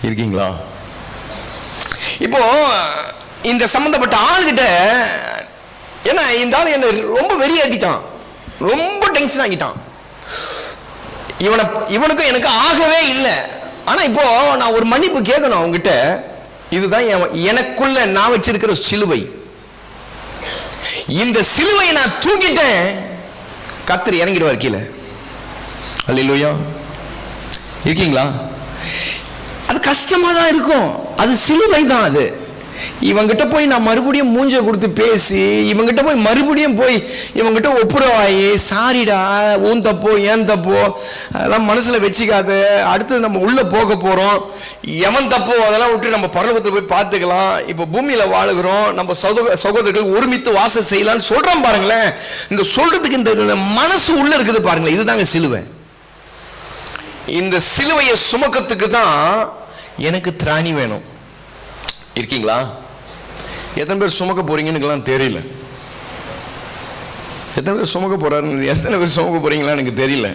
இருக்கீங்களா? இப்போ இந்த சம்பந்தப்பட்ட ஆள்கிட்ட, ஏன்னா இந்த ஆள் என்ன ரொம்ப வெறியாக்கிட்டான், ரொம்ப டென்ஷன் ஆகிட்டான். இவனுக்கும் எனக்கு ஆகவே இல்லை. ஆனா இப்போ நான் ஒரு மன்னிப்பு கேட்கணும் அவங்ககிட்ட. இதுதான் எனக்குள்ள நான் வச்சிருக்கிற சிலுவை. இந்த சிலுவையை நான் தூக்கிட்டேன், கர்த்தர் இறங்கிடுவார் கீழே. அல்லேலூயா. இருக்கீங்களா? அது கஷ்டமா தான் இருக்கும், அது சிலுவை தான். அது இவங்கிட்ட போய் நான் மறுபடியும் மூஞ்ச கொடுத்து பேசி, இவங்கிட்ட போய் மறுபடியும் போய் இவங்கிட்ட ஒப்புரவாயி, சாரிடா உன் தப்போ ஏன் தப்போ அதெல்லாம் மனசுல வச்சுக்காத, அடுத்தது நம்ம உள்ள போக போறோம், எவன் தப்போ அதெல்லாம் விட்டு நம்ம பரலோகத்தில் போய் பார்த்துக்கலாம், இப்போ பூமியில வாழுகிறோம், நம்ம சகோதரர்கள் ஒருமித்து வாசம் செய்யலாம்னு சொல்றோம் பாருங்களேன். இந்த சொல்றதுக்கு இந்த மனசு உள்ள இருக்குது பாருங்களேன், இதுதாங்க சிலுவை. இந்த சிலுவையை சுமக்கிறதுக்கு தான் எனக்கு திராணி வேணும். இருக்கீங்களா? எத்தனை பேர் சுமக்க போறீங்கன்னு தெரியல. எத்தனை பேர் சுமக்க போறாரு, எத்தனை பேர் சுமக்க போறீங்களா எனக்கு தெரியல.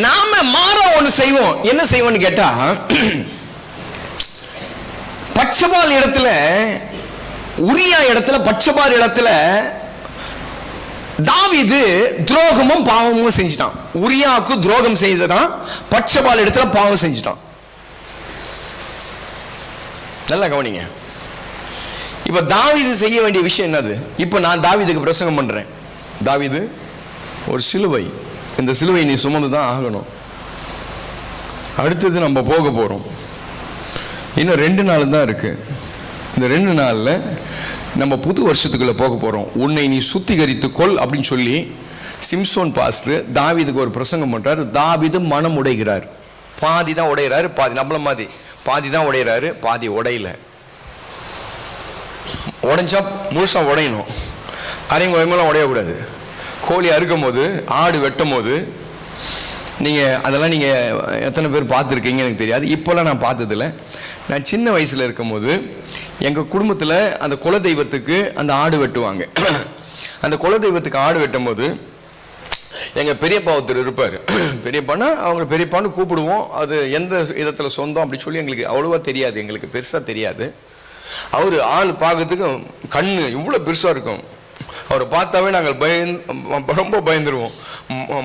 நாம மாற ஒண்ணு செய்வோம். என்ன செய்வோம்னு கேட்டா, பட்சபால் இடத்துல, உரியா இடத்துல, பட்சபால் இடத்துல தாவீது துரோகமும் பாவமும் செஞ்சிட்டான். உரியாவுக்கு துரோகம் செய்ததான், பட்சபால் இடத்துல பாவம் செஞ்சிட்டான். நல்லா கவனிங்க. இப்ப தாவீது செய்ய வேண்டிய விஷயம் என்னது? இப்ப நான் தாவீதுக்கு பிரசங்கம் பண்றேன். தாவீது ஒரு சிலுவை, இந்த சிலுவை நீ சுமந்துதான் ஆகணும். அடுத்தது நம்ம போக போறோம். இன்னும் 2 நாள் தான் இருக்கு. இந்த 2 நாள்ல நம்ம புது வருஷத்துக்குள்ள போக போறோம். உன்னை நீ சுத்திகரித்து கொள் அப்படின்னு சொல்லி சிம்சோன் பாஸ்டர் தாவீதுக்கு ஒரு பிரசங்கம் பண்றாரு. தாவீது மனம் உடைகிறார். பாதி தான் உடைகிறாரு, பாதி நம்மள மாதிரி பாதி தான் உடைகிறாரு, பாதி உடையில. உடைஞ்சா முழுசா உடையணும், அரைங்குறைமெல்லாம் உடையக்கூடாது. கோழி அறுக்கும் போது, ஆடு வெட்டும் போது, நீங்கள் அதெல்லாம் நீங்கள் எத்தனை பேர் பார்த்துருக்கீங்க எனக்கு தெரியாது. இப்போல்லாம் நான் பார்த்ததில்ல. நான் சின்ன வயசில் இருக்கும் போது எங்கள் குடும்பத்தில் அந்த குலதெய்வத்துக்கு அந்த ஆடு வெட்டுவாங்க. அந்த குலதெய்வத்துக்கு ஆடு வெட்டும் போது எங்கள் பெரியப்பா ஒருத்தர் இருப்பார். பெரியப்பான்னா அவங்க பெரியப்பான்னு கூப்பிடுவோம். அது எந்த விதத்தில் சொந்தம் அப்படி சொல்லி எங்களுக்கு அவ்வளோவா தெரியாது, எங்களுக்கு பெருசாக தெரியாது. அவர் ஆள் பார்க்கறதுக்கு கண்ணு இவ்வளோ பெருசாக இருக்கும். அவரை பார்த்தாவே நாங்கள் ரொம்ப பயந்துருவோம்.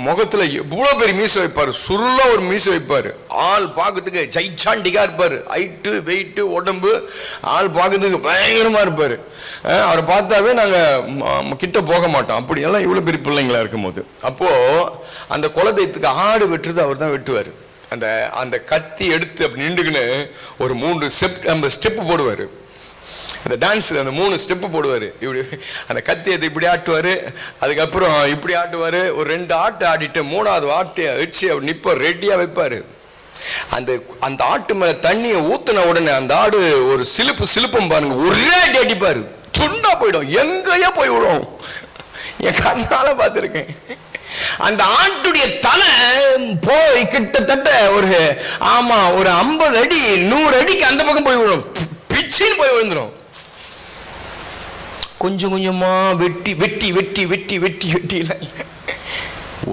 முகத்தில் இவ்வளோ பெரிய மீசை வைப்பார், சுருளாக ஒரு மீசை வைப்பார். ஆள் பார்க்கறதுக்கு ஜைச்சாண்டிக்காக இருப்பார். ஹைட்டு வெயிட்டு உடம்பு ஆள் பார்க்கறதுக்கு பயங்கரமாக இருப்பார். அவரை பார்த்தாவே நாங்கள் கிட்ட போக மாட்டோம், அப்படியெல்லாம் இவ்வளோ பெரிய பிள்ளைங்களா இருக்கும் போது. அப்போது அந்த குலதெய்வத்துக்கு ஆடு வெட்டுறது அவர் தான் வெட்டுவார். அந்த அந்த கத்தி எடுத்து அப்படி நின்றுக்குன்னு ஒரு 3 ஸ்டெப்பு போடுவார். அந்த டான்ஸில் அந்த 3 ஸ்டெப்பு போடுவார். இப்படி அந்த கத்தியத்தை இப்படி ஆட்டுவார், அதுக்கப்புறம் இப்படி ஆட்டுவார். ஒரு 2 ஆட்டு ஆடிட்டு 3ஆவது ஆட்டை வச்சு அவர் நிற்பார், ரெடியாக வைப்பார். அந்த அந்த ஆட்டு மேலே தண்ணியை ஊற்றின உடனே அந்த ஆடு ஒரு சிலுப்பம் பாருங்க, ஒரே அடி அடிப்பார், துண்டா போயிடும், எங்கேயோ போய் விடும். என் கண்ணால பார்த்துருக்கேன். அந்த ஆட்டுடைய தலை போய் கிட்டத்தட்ட ஒரு 50 அடி 100 அடிக்கு அந்த பக்கம் போய் விடும், பிச்சின்னு போய் விழுந்துடும். கொஞ்சம் கொஞ்சமா வெட்டி வெட்டி வெட்டி வெட்டி வெட்டி வெட்டி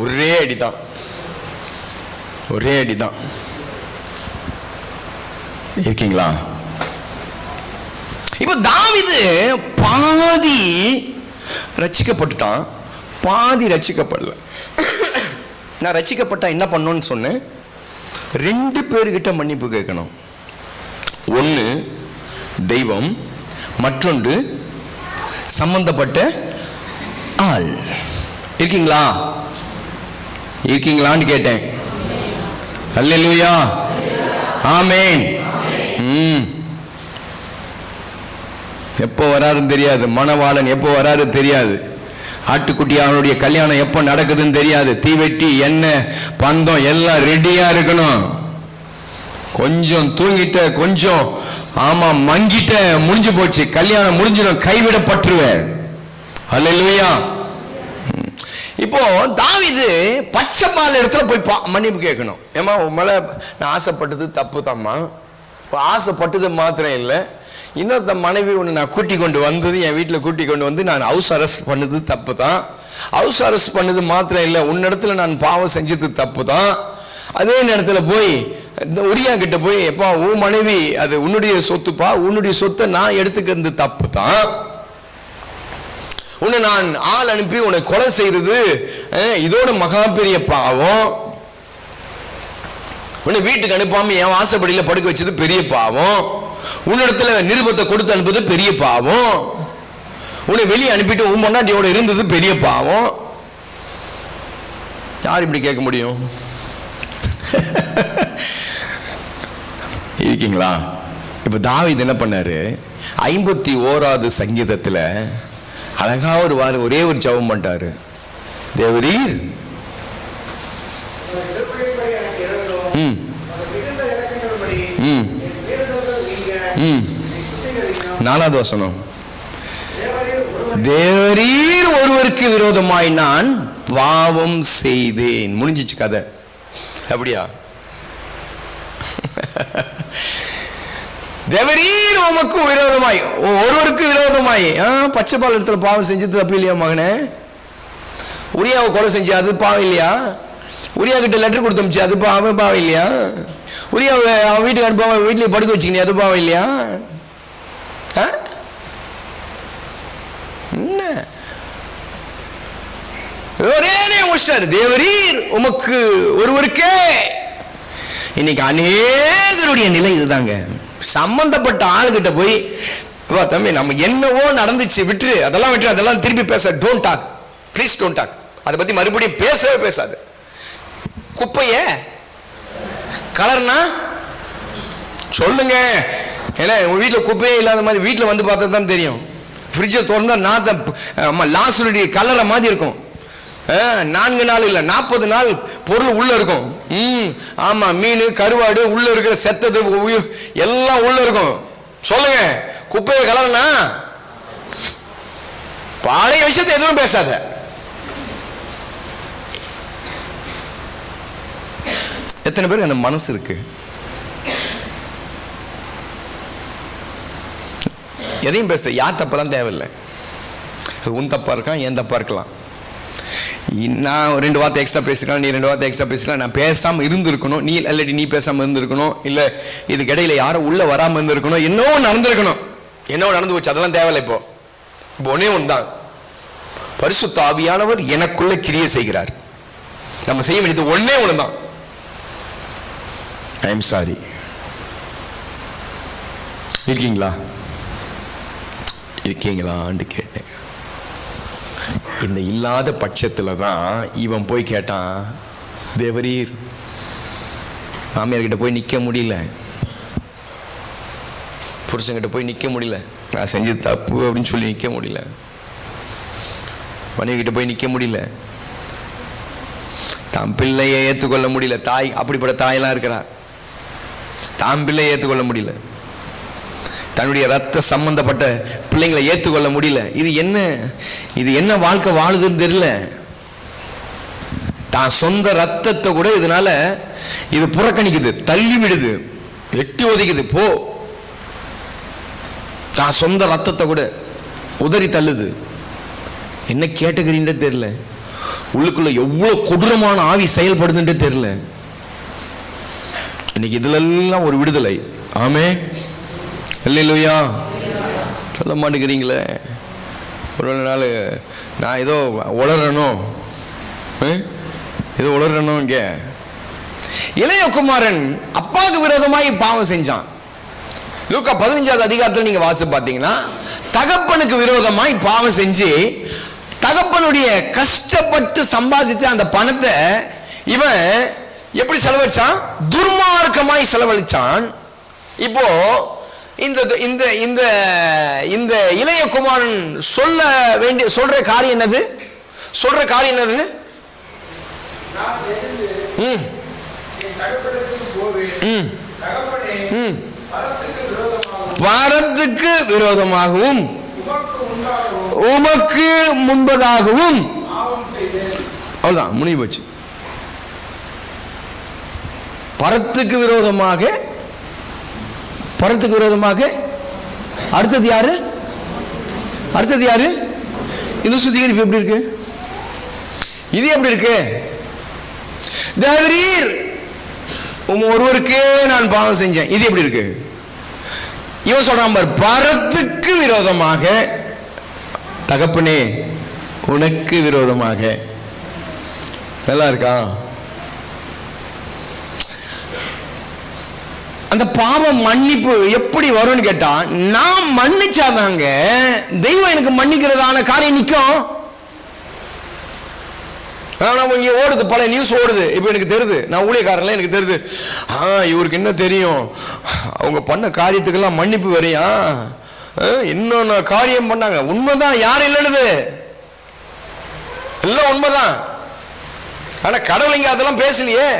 ஒரே அடிதான், ஒரே அடிதான். இருக்கீங்களா? இப்ப தாவீது பாதி ரட்சிக்கப்பட்டுட்டான், பாதி ரட்சிக்கப்படல. நான் ரட்சிக்கப்பட்டா என்ன பண்ணணும்னு சொன்னேன்? 2 பேர்கிட்ட மன்னிப்பு கேட்கணும். ஒன்று தெய்வம், மற்றொன்று சம்பந்தப்பட்ட ஆள். இருக்கீங்களா? இருக்கீங்களான்னு கேட்டேன். அல்லேலூயா, ஆமென். எப்போ வராருன்னு தெரியாது, மணவாளன் எப்போ வராரு தெரியாது, ஆட்டுக்குட்டி அவனுடைய கல்யாணம் எப்போ நடக்குதுன்னு தெரியாது. தீவெட்டி எண்ணெய் பந்தம் எல்லாம் ரெடியா இருக்கணும். கொஞ்சம் தூங்கிட்ட, கொஞ்சம் மங்கிட்ட, முடிஞ்சு போச்சு, கல்யாணம் முடிஞ்சிடும், கைவிடப்பட்டுருவேன். அல்லேலூயா. இப்போ தாவீது பச்சை பால் இடத்துல போய் மன்னிப்பு கேட்கணும். ஏமா உன் மேல நான் ஆசைப்பட்டது தப்பு தாம்மா, ஆசைப்பட்டது மாத்திரம் இல்லை, இன்னொருத்த மனைவி ஒன்று நான் கூட்டி கொண்டு வந்தது, என் வீட்டில் கூட்டி கொண்டு வந்து நான் ஹவுஸ் அரெஸ்ட் பண்ணது தப்பு தான். ஹவுஸ் அரெஸ்ட் பண்ணது மாத்திரம் இல்லை, உன்னிடத்துல நான் பாவம் செஞ்சது தப்பு தான். அதே நேரத்தில் போய் உரியா கிட்ட போய், எப்பா உன் மனைவி அது உன்னுடைய சொத்துப்பா, உன்னுடைய சொத்தை நான் எடுத்துக்கிறது தப்பு தான், உன்னை நான் ஆள் அனுப்பி உன்னை கொலை செய்யறது இதோட மகா பெரிய பாவம், உன்னை வீட்டுக்கு அனுப்பாம என் வாசப்படியில் படுக்க வச்சது பெரிய பாவம், உன்னிடத்துல நிருபத்தை கொடுத்து அனுப்புறது பெரிய பாவம், உன்னை வெளியே அனுப்பிட்டு உன் பொண்டாட்டியோட இருந்தது பெரிய பாவம். யார் இப்படி கேட்க முடியும்? இருக்கீங்களா? இப்ப தாவீது என்ன பண்ணாரு? 51வது சங்கீதத்துல அழகா ஒரே ஒரு ஜெபம் பண்ணிட்டாரு. தேவரீர் நாலாவது வசனம், தேவரீர் ஒருவருக்கு விரோதமாய் நான் பாவம் செய்தேன். முடிஞ்சிச்சு கதை. அப்படியா? தேவரீர் உமக்கு விரோதமாய், ஒருவருக்கு விரோதமாய் பச்சை பால் இடத்துல பாவம் செஞ்சது தப்பு இல்லையா மகனே? உரியாவை கொலை செஞ்சு அது பாவம் இல்லையா? உரியா கிட்ட லெட்டர் கொடுத்தமிச்சு அது பாவம் இல்லையா? உரியாவை அவன் வீட்டுக்கு அனுப்பாம வீட்லயே படுக்க வச்சுக்கினே அது பாவம் இல்லையா? என்ன ஒரே முடிச்சிட்டாரு, தேவரீர் உமக்கு ஒருவருக்கே. இன்னைக்கு அநேகருடைய நிலை இதுதாங்க. சம்பந்தப்பட்ட ஆளுகிட்ட போய் தம்பி நம்ம என்னவோ நடந்துச்சு விட்டுரு, அதெல்லாம் விட்டுரு, அதெல்லாம் திருப்பி பேச. Don't talk, please don't talk. அதை பத்தி மறுபடியும் பேசவே பேசாது. குப்பைய கலர்னா சொல்லுங்க. ஏன்னா உங்க வீட்டில் குப்பையே இல்லாத மாதிரி வீட்டில் வந்து பார்த்தா தான் தெரியும். ஃப்ரிட்ஜை திறந்தா நாத்த லாசுடைய கலரை மாதிரி இருக்கும். 4 நாள் இல்லை 40 நாள் பொருள் உள்ள இருக்கும். ஆமா, மீன் கருவாடு உள்ள இருக்கிற செத்தது உயிர் எல்லாம் உள்ள இருக்கும். சொல்லுங்க, குப்பையை கலர்னா பழைய விஷயத்தை எதுவும் பேசாத. எத்தனை பேருக்கு அந்த மனசு இருக்கு? எதையும் பேச. யார் தப்பெல்லாம் தேவையில்லை. உன் தப்பா இருக்கலாம், என் தப்பா இருக்கலாம். நான் 2 வார்த்தை எக்ஸ்ட்ரா பேசிக்கலாம், நீ 2 வார்த்தை எக்ஸ்ட்ரா பேசிக்கலாம். நான் பேசாமல் இருந்திருக்கணும், நீ இல்லாட்டி நீ பேசாமல் இருந்திருக்கணும், இல்லை இதுக்கு இடையில யாரும் உள்ள வராமல் இருந்திருக்கணும், என்னவோ நடந்திருக்கணும். என்னவோ நடந்து போச்சு, அதெல்லாம் தேவையில்லை. இப்போ ஒன்னே ஒன்று தான், பரிசுத்த ஆவியானவர் எனக்குள்ள கிரியை செய்கிறார். நம்ம செய்ய வேண்டியது ஒன்னே ஒன்று தான். I am sorry. இருக்கீங்களான்னு கேட்டேன். இந்த இல்லாத பட்சத்தில் தான் இவன் போய் கேட்டான், தேவரீர் மாமியார்கிட்ட போய் நிற்க முடியல, புருஷன்கிட்ட போய் நிற்க முடியல, நான் செஞ்சது தப்பு அப்படின்னு சொல்லி நிற்க முடியல, மனைவிகிட்ட போய் நிற்க முடியல, தான் பிள்ளையை ஏற்றுக்கொள்ள முடியல. தாய் அப்படிப்பட்ட தாயெல்லாம் இருக்கிறார். தான் பிள்ளையை ஏற்றுக்கொள்ள முடியல, தன்னுடைய ரத்த சம்பந்தப்பட்ட பிள்ளைங்களை ஏற்றுக்கொள்ள முடியல. இது என்ன வாழ்க்கை வாழுதுன்னு தெரியல. தான் சொந்த ரத்தத்தை கூட இதனால இது புறக்கணிக்குது, தள்ளி விடுது, எட்டி ஒதுக்குது. போ, தான் சொந்த ரத்தத்தை கூட உதறி தள்ளுது. என்ன கேட்டகரின்றே தெரியல. உள்ளுக்குள்ள எவ்வளவு கொடூரமான ஆவி செயல்படுதுன்றே தெரியல. இன்னைக்கு இதுல எல்லாம் ஒரு விடுதலை. ஆமே, இல்லையா? சொல்ல மாட்டேங்கிறீங்களே. ஒரு நாள் நான் ஏதோ உளறணும், ஏதோ உளறணும். இங்க இளையகுமாரன் அப்பாவுக்கு விரோதமாய் பாவம் செஞ்சான். லூக்கா 15வது அதிகாரத்தில் நீங்க வாசி பார்த்தீங்கன்னா, தகப்பனுக்கு விரோதமாய் பாவம் செஞ்சு தகப்பனுடைய கஷ்டப்பட்டு சம்பாதித்த அந்த பணத்தை இவன் எப்படி செலவழிச்சான்? துர்மார்க்கமாய் செலவழிச்சான். இப்போ இந்த இந்த இந்த இந்த இளையகுமாரன் சொல்ற காரியம் என்னது? பரத்துக்கு விரோதமாகவும் உமக்கு முன்பதாகவும். அவ்வளவுதான், முடிவு போச்சு. பரத்துக்கு விரோதமாக அடுத்தது யாரு? இந்த சுத்திகரிப்பு எப்படி இருக்கு? இது எப்படி இருக்கு? தேவரீர் ஒருவருக்கே நான் பாவம் செஞ்சேன். இது எப்படி இருக்கு? இவன் சொல்றான் பார், பரத்துக்கு விரோதமாக, தகப்பனே உனக்கு விரோதமாக. நல்லா இருக்கா? அந்த பாவம் மன்னிப்பு எப்படி வரும்னு கேட்டா, நான் மன்னிச்சாதாங்க தெய்வம் எனக்கு மன்னிக்கிறதான காரியம் நிற்கும். இங்க ஓடுது, பல நியூஸ் ஓடுது. இப்ப எனக்கு தெரியுது, நான் ஊழியக்காரன்ல எனக்கு தெரியுது, இவருக்கு என்ன தெரியும், அவங்க பண்ண காரியத்துக்கெல்லாம் மன்னிப்பு வரையா, இன்னொன்னு காரியம் பண்ணாங்க. உண்மைதான், யாரும் இல்லைன்னு எல்லாம் உண்மைதான். ஆனா கடவுள் இங்க அதெல்லாம் பேசலையே.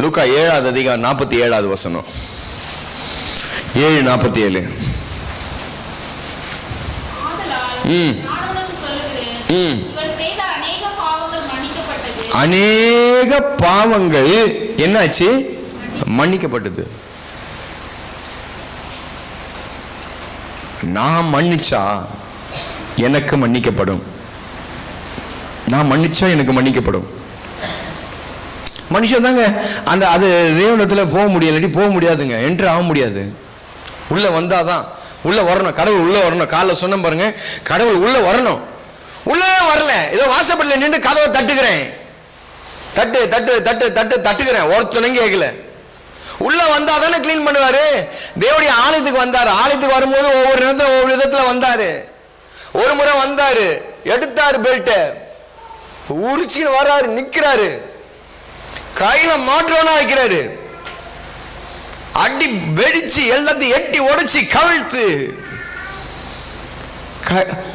லூக்கா 7வது அதிகாரம் 47வது வசனம். 7:47. அநேக பாவங்கள் என்னாச்சு? மன்னிக்கப்பட்டது. நான் மன்னிச்சா எனக்கு மன்னிக்கப்படும். மனுஷன் தாங்க அந்த அது தேவனத்தில் போக முடியாதுங்க, என்ட்ரு ஆக முடியாது. உள்ள வந்தாதான், உள்ள வரணும், கடவுள் உள்ள வரணும். காலைல சொன்ன பாருங்க, கடவுள் உள்ள வரணும். உள்ளே வரல, ஏதோ வாசப்படல நின்று கதவை தட்டுக்கிறேன், தட்டுக்கிறேன், ஒருத்தனையும் கேட்கல. உள்ள வந்தா தானே கிளீன் பண்ணுவாரு. தேவனுடைய ஆலயத்துக்கு வந்தாரு. ஆலயத்துக்கு வரும்போது ஒவ்வொரு நேரத்துல ஒவ்வொரு விதத்துல வந்தாரு. ஒரு முறை வந்தாரு, எடுத்தாரு பெல்ட்ட, உரிச்சின்னு வர்றாரு, நிக்கிறாரு, கையில மாற்றவனா வைக்கிறாரு, அடி வெடிச்சு எல்லாத்தையும் எட்டி உடைச்சி கவிழ்த்து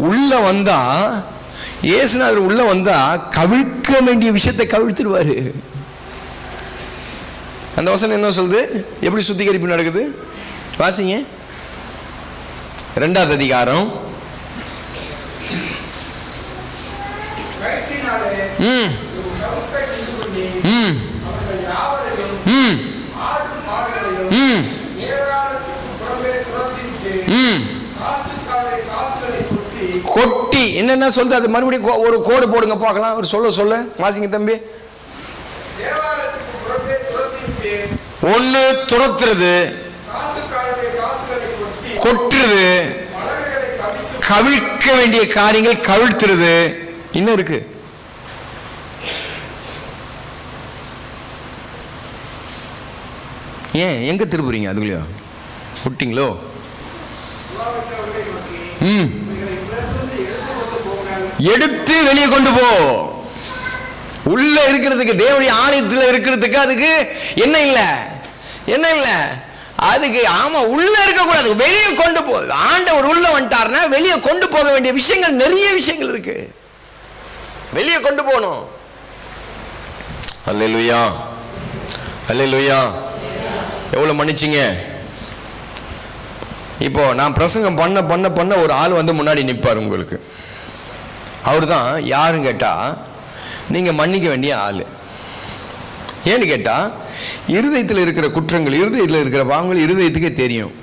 உள்ள வந்தா, இயேசுநாதர் உள்ள வந்தா கவிழ்க்க வேண்டிய விஷயத்தை கவிழ்த்துடுவாரு. அந்த வசனம் என்ன சொல்லுது? எப்படி சுத்திகரிப்பு நடக்குது வாசிங்க. 2வது அதிகாரம். கொட்டி என்னென்ன சொல்லுது அது மறுபடியும் ஒரு கோடு போடுங்க பார்க்கலாம். ஒரு சொல்ல வாசிங்க தம்பி. ஒண்ணு துரத்துறது, கொட்டுறது, கவிழ்க்க வேண்டிய காரியங்கள் கவிழ்த்துறது, இன்னும் இருக்கு. ஏன் எங்க திருப்புறீங்க? அதுக்குள்ளயோ விட்டீங்களோ? எடுத்து வெளியே கொண்டு போ. உள்ள இருக்கிறதுக்கு, தேவனுடைய ஆலயத்தில் இருக்கிறதுக்கு அதுக்கு என்ன இல்லை, என்ன இல்லை அதுக்கு. ஆமா, உள்ள இருக்க கூடாது, வெளியே கொண்டு போ. ஆண்டவர் உள்ள வந்துட்டார்னா வெளியே கொண்டு போக வேண்டிய விஷயங்கள், நிறைய விஷயங்கள் இருக்கு, வெளியே கொண்டு போகணும். அல்லேலூயா, அல்லேலூயா. எவ்வளவு மன்னிச்சிங்க. இப்போ நான் பிரசங்கம் பண்ண பண்ண பண்ண ஒரு ஆள் வந்து முன்னாடி நிற்பார் உங்களுக்கு. அவர் தான் யாருன்னு கேட்டா, நீங்க மன்னிக்க வேண்டிய ஆளு. ஏன்னு கேட்டா, இருதயத்தில் இருக்கிற குற்றங்கள், இருதயத்தில் இருக்கிற பாவங்கள் இருதயத்துக்கே தெரியும்.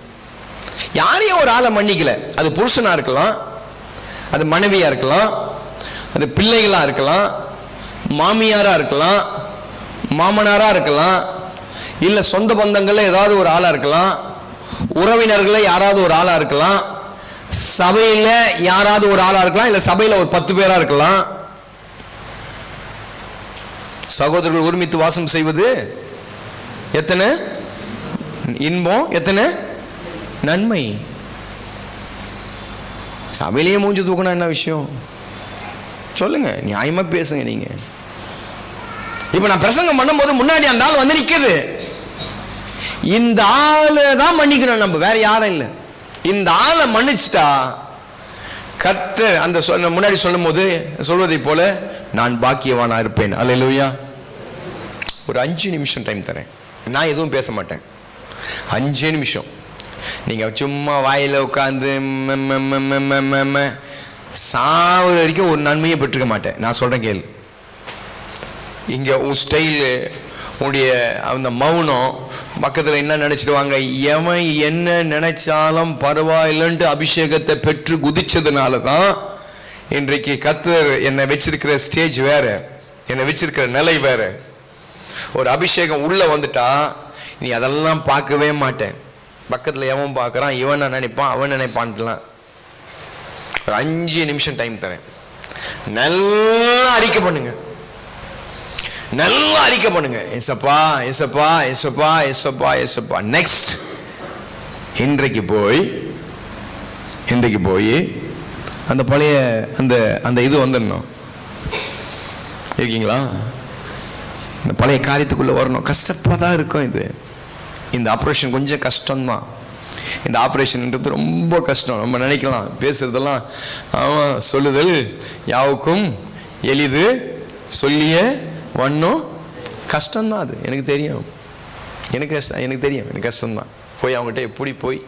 யாரையும் ஒரு ஆளை மன்னிக்கல, அது புருஷனா இருக்கலாம், அது மனைவியா இருக்கலாம், அது பிள்ளைகளா இருக்கலாம், மாமியாரா இருக்கலாம், மாமனாரா இருக்கலாம், இல்ல சொந்த பந்தங்கள்ல ஏதாவது ஒரு ஆளா இருக்கலாம், உறவினர்கள யாராவது ஒரு ஆளா இருக்கலாம், சபையில யாராவது ஒரு ஆளா இருக்கலாம், இல்ல சபையில ஒரு 10 பேரா இருக்கலாம். சகோதரர்கள் ஒருமித்து வாசம் செய்வது எத்தனை இன்பம், எத்தனை நன்மை. சபையிலேயே மூஞ்சி தூக்கணும் என்ன விஷயம் சொல்லுங்க, நியாயமா பேசுங்க. நீங்க இப்ப நான் பிரசங்கம் பண்ணும்போது முன்னாடி அந்த ஆள் வந்து நிக்குது, இந்த ஆளை தான் மன்னிக்கணும் நம்ம, வேற யாரும் இல்லை. இந்த ஆளை மன்னிச்சுட்டா கர்த்தர் அந்த முன்னாடி சொல்லும் போது சொல்வதை போல நான் பாக்கியவானா இருப்பேன். அல்லேலூயா. ஒரு 5 நிமிஷம் டைம் தரேன், நான் எதுவும் பேச மாட்டேன். 5 நிமிஷம் நீங்க சும்மா வாயில உட்காந்து சாவு வரைக்கும் ஒரு நன்மையை பெற்றுக்க மாட்டேன். நான் சொல்றேன் கேளு. இங்க உன் ஸ்டைலு, உன்னுடைய அந்த மௌனம், பக்கத்தில் என்ன நினைச்சிடுவாங்க, எவன் என்ன நினைச்சாலும் பரவாயில்லைன்ட்டு அபிஷேகத்தை பெற்று குதிச்சதுனால தான் இன்றைக்கு கர்த்தர் என்னை வச்சிருக்கிற ஸ்டேஜ் வேற, என்னை வச்சிருக்கிற நிலை வேற. ஒரு அபிஷேகம் உள்ள வந்துட்டா நீ அதெல்லாம் பார்க்கவே மாட்டேன். பக்கத்தில் எவன் பார்க்கறான், இவன் நினைப்பான், அவன் நினைப்பான்ட்டுலாம். ஒரு 5 நிமிஷம் டைம் தரேன், நல்லா அறிக்கை பண்ணுங்க, நல்லா அறிக்கை பண்ணுங்க. ஏசப்பா, ஏசப்பா, ஏசப்பா, ஏசப்பா, ஏசப்பா. நெக்ஸ்ட் இன்றைக்கு போய் அந்த பழைய அந்த இது வந்துடணும். இருக்கீங்களா? இந்த பழைய காரியத்துக்குள்ள வரணும். கஷ்டப்பா தான் இருக்கும் இது. இந்த ஆப்ரேஷன் கொஞ்சம் கஷ்டம்தான். இந்த ஆப்ரேஷன்ன்றது ரொம்ப கஷ்டம். நம்ம நினைக்கலாம் பேசுறதெல்லாம் அவன் சொல்லுதல் யாவுக்கும் எளிது, சொல்லிய வண்ணம் கஷ்டம்தான். அது எனக்கு தெரியும், எனக்கு தெரியும், எனக்கு கஷ்டம்தான். போய் அவங்ககிட்ட எப்படி போய்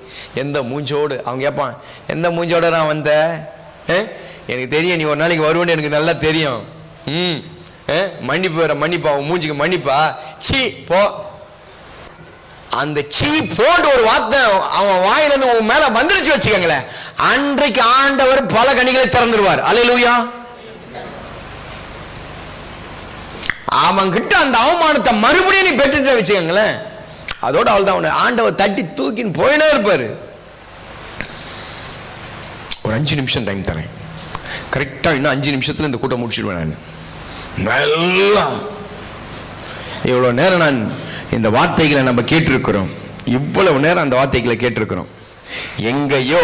எந்த மூஞ்சோடு, அவங்க கேட்பான் எந்த மூஞ்சோட நான் வந்த, எனக்கு தெரியும் நீ ஒரு நாளைக்கு வருவேன்னு எனக்கு நல்லா தெரியும். மன்னிப்பு வேற மன்னிப்பா, அவன் மூஞ்சிக்கு மன்னிப்பா, சீ போ. அந்த சீ போன்ற ஒரு வார்த்தை அவன் வாயிலிருந்து உன் மேல வந்துருச்சு வச்சுக்கோங்களேன், அன்றைக்கு ஆண்டவர் பல கனிகளை திறந்துருவார். அல்லேலூயா. அவன் கிட்ட அந்த அவமானத்தை மறுபடியும் நீ பெற்றுட்ட வச்சுக்கோங்களேன், அதோட அவள் தான் ஆண்டவர் தட்டி தூக்கின்னு போயினே இருப்பாரு. ஒரு 5 நிமிஷம் டைம் தரேன், கரெக்டா இன்னும் 5 நிமிஷத்துல இந்த கூட்டம் முடிச்சிடுவேன். நான் நல்லா இவ்வளவு நேரம் நான் இந்த வார்த்தைகளை நம்ம கேட்டிருக்கிறோம். இவ்வளவு நேரம் அந்த வார்த்தைகளை கேட்டிருக்கிறோம். எங்கேயோ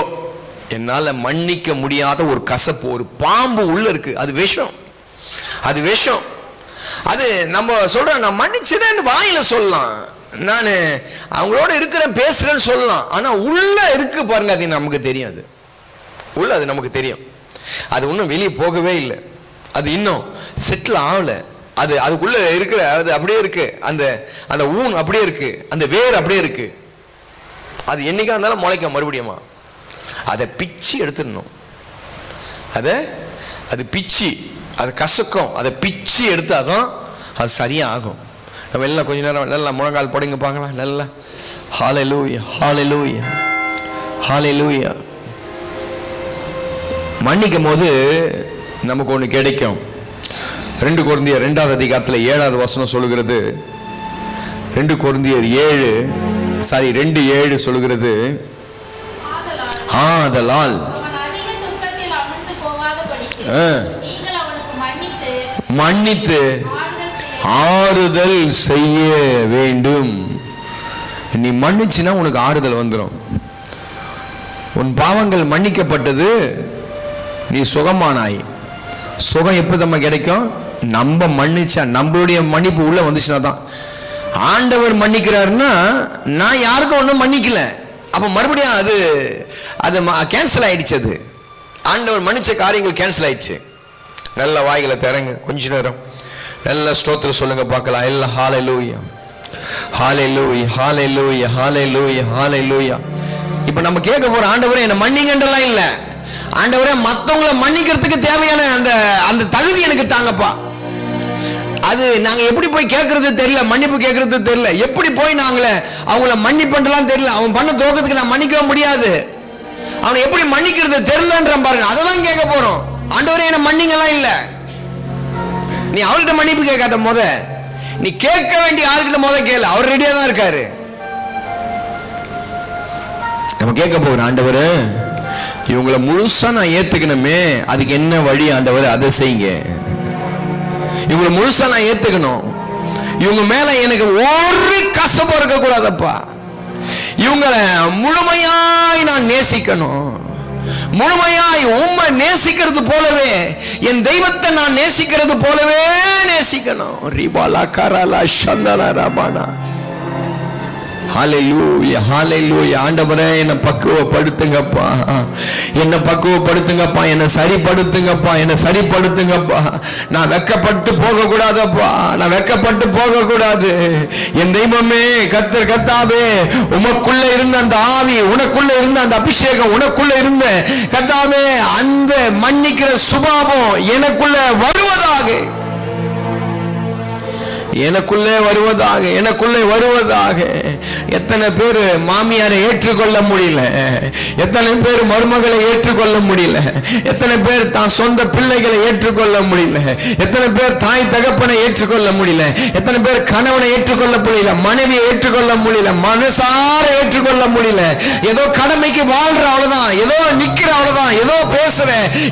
என்னால மன்னிக்க முடியாத ஒரு கசப்பு, ஒரு பாம்பு உள்ள இருக்கு. அது விஷம், அது விஷம். அது நம்ம சொல்றோம், நான் மன்னிச்சிடன்னு வாயில சொல்லலாம், நான் அவங்களோட இருக்கிறேன் பேசுறேன்னு சொல்லலாம். ஆனா உள்ள இருக்கு பாருங்க, அது நமக்கு தெரியாது. உள்ள அது நமக்கு தெரியும். அது இன்னும் வெளியே போகவே இல்லை, அது இன்னும் செட்டில் ஆகல. அது அதுக்குள்ள இருக்கிற அது அப்படியே இருக்கு, அந்த அந்த ஊன் அப்படியே இருக்கு, அந்த வேர் அப்படியே இருக்கு. அது என்னைக்கா இருந்தாலும் முளைக்க மறுபடியுமா. அதை பிச்சு எடுத்துடணும். அது பிச்சு, அது கசக்கும், அதை பிச்சு எடுத்தாதான் அது சரியா ஆகும். நம்ம எல்லாம் கொஞ்ச நேரம் நல்லா முழங்கால் போடுங்க பார்க்கலாம். நல்லா ஹல்லேலூயா, ஹல்லேலூயா, ஹல்லேலூயா. மன்னிக்கும் போது நமக்கு ஒன்று கிடைக்கும். 2 கொரிந்தியர் 2வது அதிகாரத்தில் 7வது வசனம் சொல்லுகிறது. 2 கொரிந்தியர் 2:7 சொல்லுகிறது, ஆதலால் மன்னித்து ஆறுதல் செய்ய வேண்டும். நீ மன்னிச்சுனா உனக்கு ஆறுதல் வந்துடும். உன் பாவங்கள் மன்னிக்கப்பட்டது, நீ சுகமானாய். சுகம் எப்போ நம்ம கிடைக்கும்? நம்ம மன்னிச்சா, நம்மளுடைய மன்னிப்பு உள்ள வந்துச்சுன்னா தான். ஆண்டவர் மன்னிக்கிறாருன்னா நான் யாருக்கும் ஒன்றும் மன்னிக்கல, அப்போ மறுபடியும் அது கேன்சல் ஆயிடுச்சு. அது ஆண்டவர் மன்னிச்ச காரியங்கள் கேன்சல் ஆயிடுச்சு. நல்ல வாய்களை திறங்க, கொஞ்ச நேரம் நல்ல ஸ்தோத்திரம் சொல்லுங்க பார்க்கலாம். எல்லாம் ஹல்லேலூயா, ஹல்லேலூயா, ஹல்லேலூயா, ஹல்லேலூயா, ஹல்லேலூயா. இப்போ நம்ம கேட்க போற, ஆண்டவரே என்னை மன்னிங்கன்றலாம் இல்லை, ஆண்டவரே மற்றவங்களை மன்னிக்கிறதுக்கு தேவையான அந்த அந்த தகுதி எனக்கு தாங்கப்பா. அது நாங்க எப்படி போய் கேட்கறது தெரியல, மன்னிப்பு கேட்கறது தெரியல, எப்படி போய் நாங்கள அவங்கள மன்னிப்பன்றலாம் தெரியல. அவன் பண்ண துரோகத்துக்கு நான் மன்னிக்கவே முடியாது, அவனை எப்படி மன்னிக்கிறது தெரியலன்ற பாருங்க. அதெல்லாம் கேட்க போறோம். ஆண்டவரே என்ன மன்னிங்கலாம் இல்ல, நீ அவர்கிட்ட மன்னிப்பு கேட்காத, நீ கேட்க வேண்டிய ஆள்கிட்ட கேளு, அவர் ரெடியா தான் இருக்காரு. நம்ம கேட்க போறோம், ஆண்டவரே இவங்களை முழுசா நான் ஏத்துக்கணுமே, அதுக்கு என்ன வழி ஆண்டவர், அதை செய்யுங்க. இவங்களை முழுசா நான் ஏத்துக்கணும், இவங்க மேல எனக்கு ஒரு கசப்பு இருக்க கூடாதப்பா, இவங்களை முழுமையாய் நான் நேசிக்கணும். முழுமையாய் உம்மை நேசிக்கிறது போலவே, என் தெய்வத்தை நான் நேசிக்கிறது போலவே நேசிக்கணும். ரிபாலா கராலா சந்தனா ரபானா. ஹல்லேலூயா, ஹல்லேலூயா. ஆண்டவரே என்னை பக்குவப்படுத்துங்கப்பா, என்னை பக்குவப்படுத்துங்கப்பா, என்னை சரிப்படுத்துங்கப்பா, என்னை சரிப்படுத்துங்கப்பா. நான் வெக்கப்பட்டு போக கூடாதப்பா, நான் வெக்கப்பட்டு போக கூடாது. என் தெய்வமே, கர்த்தர் கர்த்தாவே, உமக்குள்ள இருந்த அந்த ஆவி, உனக்குள்ள இருந்த அந்த அபிஷேகம், உனக்குள்ள இருந்த கர்த்தாவே அந்த மன்னிக்கிற சுபாவம் எனக்குள்ள வருவதாக, எனக்குள்ளே வருவதாக, எனக்குள்ளே வருவதாக. எத்தனை பேர் மாமியாரை ஏற்றுக்கொள்ள முடியல, எத்தனை பேர் மருமகளை ஏற்றுக்கொள்ள முடியல, எத்தனை பேர் தான் சொந்த பிள்ளைகளை ஏற்றுக்கொள்ள முடியல, எத்தனை பேர் தாய் தகப்பனை ஏற்றுக்கொள்ள முடியல, எத்தனை பேர் கணவனை ஏற்றுக்கொள்ள முடியல, மனைவியை ஏற்றுக்கொள்ள முடியல, மனசார ஏற்றுக்கொள்ள முடியல. ஏதோ கடமைக்கு வாழ்ற அவ்வளவுதான், ஏதோ நிக்கிற அவ்வளவுதான், ஏதோ பேசுற,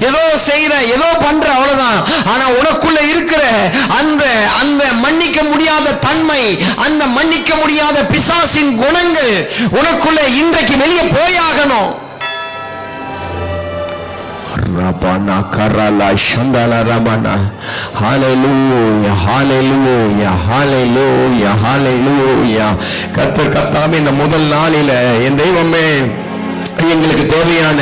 ஏதோ செய்யற, ஏதோ பண்ற அவ்வளவுதான். ஆனா உனக்குள்ள இருக்கிற அந்த அந்த மன்னிக்க முடியாத தன்மை, அந்த மன்னிக்க முடியாத பிசாசின் குணங்கள் உனக்குள்ள இன்றைக்கு வெளியே போயாகணும். ரபானா கரலா சந்தல ரபானா. ஹல்லேலூயா, ஹல்லேலூயா, ஹல்லேலூயா, ஹல்லேலூயா. கர்த்தர் கர்த்தாவே, இந்த முதல் நாளில என் தெய்வமே எங்களுக்கு தேவையான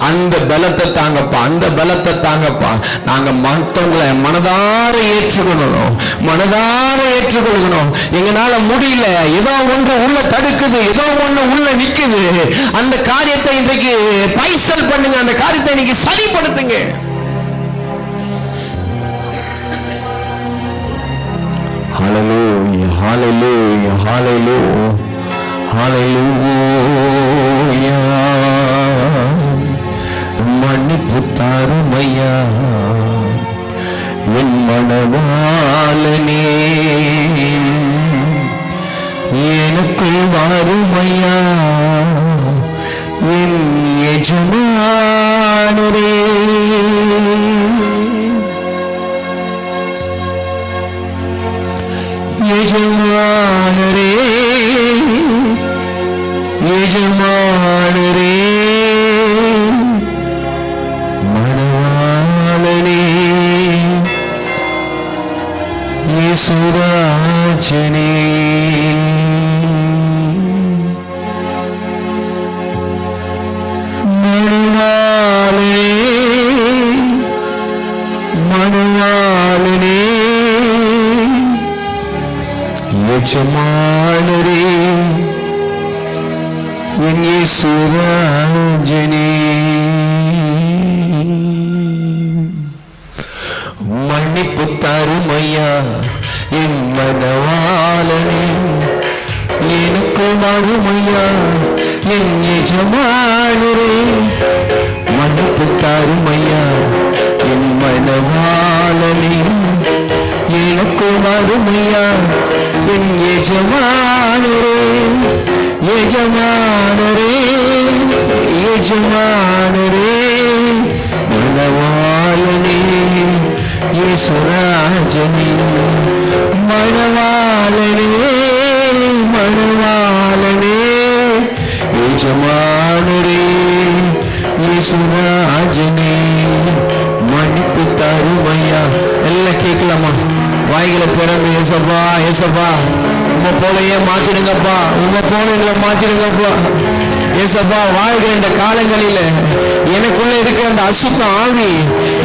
அந்த பலத்தை தாங்கப்பா, அந்த பலத்தை தாங்கப்பா. நாங்க மற்றவங்களை மனதார ஏற்றுக்கொள்ளணும், மனதார ஏற்றுக்கொள்ளணும். எங்களால முடியல, ஏதோ ஒன்று உள்ள தடுக்குது, ஏதோ ஒன்று உள்ள நிக்குது. அந்த காரியத்தை இன்றைக்கு பைசல் பண்ணுங்க, அந்த காரியத்தை இன்னைக்கு சரிப்படுத்துங்க. ஹல்லேலூயா, ஹல்லேலூயா, ஹல்லேலூயா, ஹல்லேலூயா. மன்னிப்பு தாருமையா என் மனவாளனே, எனக்குள் வாருமையா என் எஜமானரே. எஜமானரே, இயேசுராஜனே மணவாளனே மணவாளனே எஜமானரே என் இயேசுராஜனே மன்னிப்பு தருமையா என் மணவாளனே எனக்கு மறுமையா என் எஜமானரே மன்னிப்பு தருமையா என் மணவாளனே எனக்கு மறுமையா என் எஜமானரே எஜமானரே எஜமானரே மணவாளனே இயேசுராஜனே மணவாளனே மணவாளனே எஜமானரே இயேசுராஜனே மன்னிப்பு தருமையா. எல்லாம் கேட்கலாமா? வாய்களை பிறகு ஏசப்பா ஏசப்பா உங்க போலையே மாத்திடுங்கப்பா, உங்க போல மாத்திடுங்கப்பா ஏசப்பா. வாழ்கிற இந்த காலங்களில் எனக்குள்ள இருக்கிற அந்த அசுத்த ஆவி,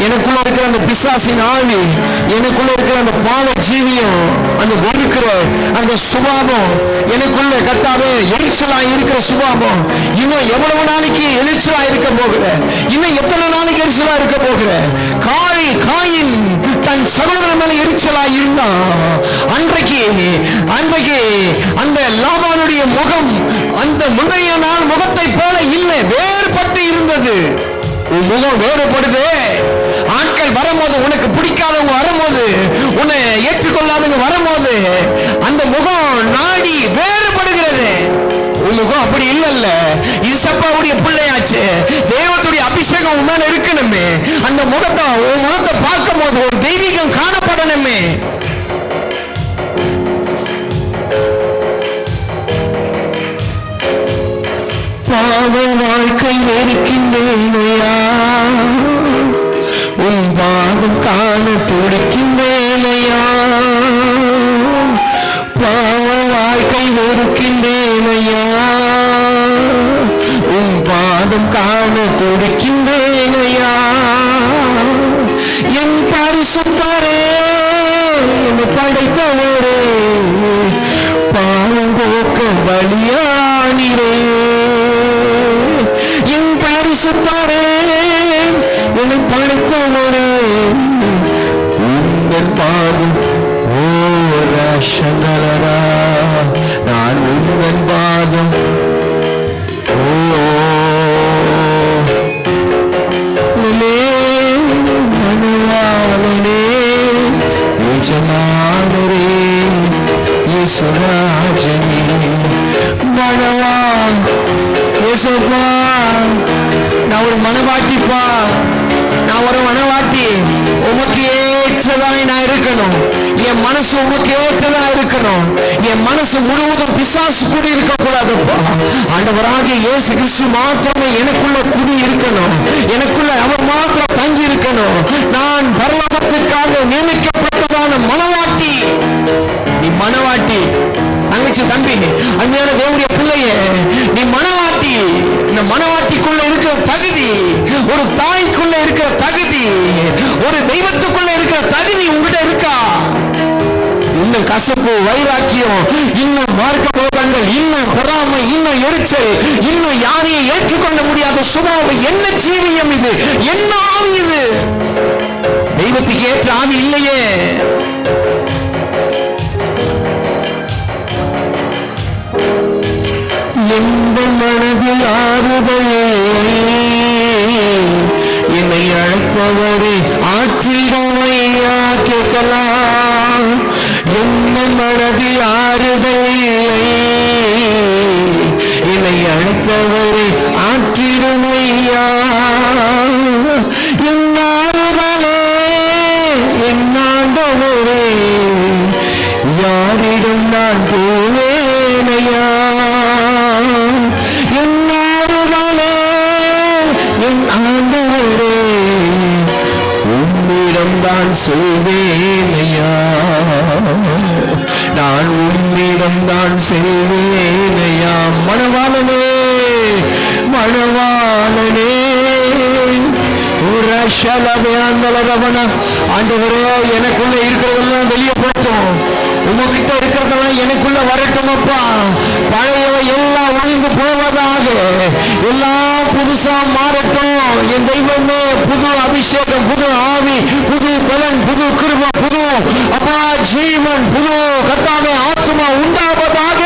எனக்குள்ள இருக்கிற அந்த பிசாசின் ஆவி, எனக்குள்ள இருக்கிற அந்த பாவ ஜீவியம், அந்த ஒடுக்கிற அந்த சுபாவம், எனக்குள்ள கர்த்தாவே எரிச்சலா இருக்கிற சுபாவம் இன்னும் எவ்வளவு நாளைக்கு எரிச்சலா இருக்க போகிற, இன்னும் எத்தனை நாளைக்கு எரிச்சலா இருக்க போகிற? காயின் தன் சகோதரன் மேல எரிச்சலா இருந்தா அன்றைக்கு அந்த லாபானுடைய முகம் அந்த முந்தைய நாள் முகத்தை போல இல்லை, வேறுபட்டு இருந்தது. உன் முகம் வேறுபடுது. ஆட்கள் வரும்போது, உனக்கு பிடிக்காதவங்க வரும்போது, உன்னை ஏற்றுக்கொள்ளாதவங்க வரும்போது அந்த முகம் நாடி வேறுபடுகிறது. உன் முகம் அப்படி இல்லல்ல. இசப்பாவுடைய பிள்ளையாச்சு, தேவத்துடைய அபிஷேகம் உன் மேல இருக்கணுமே. அந்த முகத்தை உன் முகத்தை பார்க்கும் போது ஒரு தெய்வீகம் காணப்படணுமே. பாவ வாழ்க்கை வெறுக்கின்றேனையா, உன் பாவம் காண துடிக்கின்றேனையா. பாவ வாழ்க்கை வெறுக்கின்றேனையா, உன் பாதம் காண துடிக்கின்றேனையா. என் பரிசுத்தரே, என்னை படைத்தவரே, பாவம் போக்க பலியானீரே. என் பரிசுத்தரே, என்னை படைத்தவரே, உங்கள் பாதம் ஓரா, நான் உங்கள் பாதம் மணவாளனே எஜமானரே இயேசுராஜனே மணவா இயேசுப்பா. நான் ஒரு மணவாட்டிப்பா, நான் ஒரு மணவாட்டி. உமக்கு ஏற்றதாய் நான் இருக்கணும். என் மனசு உமக்கு ஏற்றதா இருக்கணும். என் மனசு முழுவதும் பிசாசு கூடி இருக்கக்கூடாதுப்பா. ஆண்டவராகிய இயேசு கிறிஸ்து மாத்திரமே எனக்குள்ள குடி இருக்கணும். எனக்குள்ள அவர் மாத்திரம் தங்கி இருக்கணும். நான் பரலோகத்துக்காக நியமிக்கப்பட்டதான மணவாட்டி. நீ மணவாட்டி தங்கச்சி, தம்பி, அன்மையான தேவனுடைய பிள்ளையே, நீ மணவாட்டி. இந்த மணவாட்டிக்குள்ள இருக்கிற தகுதி, ஒரு தாய்க்குள்ள இருக்கிற தகுதி, ஒரு தெய்வத்துக்குள்ள இருக்கிற தகுதி உங்ககிட்ட இருக்கா? இன்னும் கசப்பு, வைராக்கியம், இன்னும் மார்க்க கோபங்கள், இன்னும் பொறாமை, இன்னும் எரிச்சல், இன்னும் யாரையும் ஏற்றுக்கொள்ள முடியாத சுபாவம், என்ன ஜீவியம் இது? என்ன ஆவி இது? தெய்வத்துக்கு ஏற்ற ஆவி இல்லையே. எந்த மனதில் ஆறுதலே, என்னை அழைப்பவரே ஆற்றிடுமையா கேட்கலாம். எந்த மனதில் ஆறுதலே, என்னை அழைப்பவரே ஆற்றிடுமையா. என் ஆறுதலே, என் ஆண்டவரே, யாரிடம் நான் போவேனையா. என் ஆறுதலே, என் ஆண்டவரே, உம்மிடம் தான் சொல்வேனையா. பயணம்தான் செய்வேனையா. மணவாளனே மணவாளனே ஆண்டவரே, எனக்குள்ள இருக்கிறதெல்லாம் வெளியே போட்டோம், உங்ககிட்ட இருக்கிறதெல்லாம் எனக்குள்ள வரட்டும் அப்பா. பழையவை எல்லாம் ஒழிந்து போவதாக, எல்லாம் புதுசா மாறட்டும். என் தெய்வமே, புது அபிஷேகம், புது ஆவி, புது பலன், புது கிருபை, புது அப்பா ஜீவன், புது கர்த்தாவே ஆத்துமா உண்டாவதாக.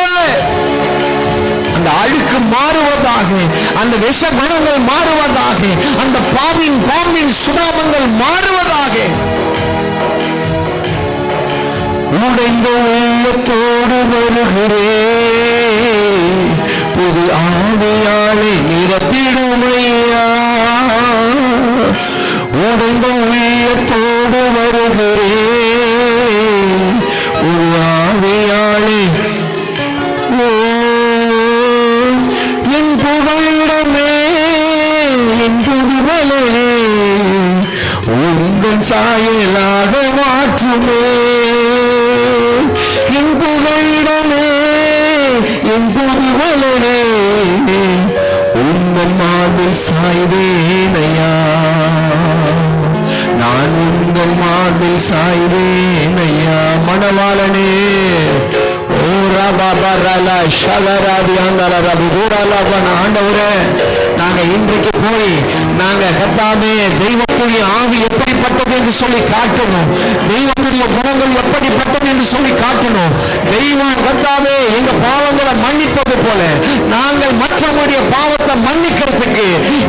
அந்த அழுக்கு மாறுவதாக, அந்த விஷ குணங்கள் மாறுவதாக, அந்த பாம்பின் சுபாவங்கள் மாறுவதாக. உடைந்த உள்ளத்தோடு வருகிறேன், புது ஆவியாலே நிரப்பிடுமையா. உடைந்த உள்ளத்தோடு வருகிறேன், புது ஆவியாலே. என் புகழிடமே, என் புதுவலே, உங்கள் சாயலாக மாற்றுமே. என் புகழிடமே, என் புதுவலே, உங்கள் மார்பில் சாய்வேனையா. நான் உங்கள் மார்பில் சாய்வேனையா. மணவாளனே, ஆண்டவரே, நாங்க இன்றைக்கு போய் நாங்க கர்த்தாவே தெய்வத்துடைய ஆவி எப்படிப்பட்டது என்று சொல்லி காட்டணும், தெய்வத்துடைய குணங்கள் எப்படிப்பட்டது என்று சொல்லி காட்டணும். தெய்வம் கர்த்தாவே எங்க பாவங்களை மன்னிப்பது போல நாங்கள் மற்றவருடைய பாவத்தை மன்னிக்கிறதுக்கு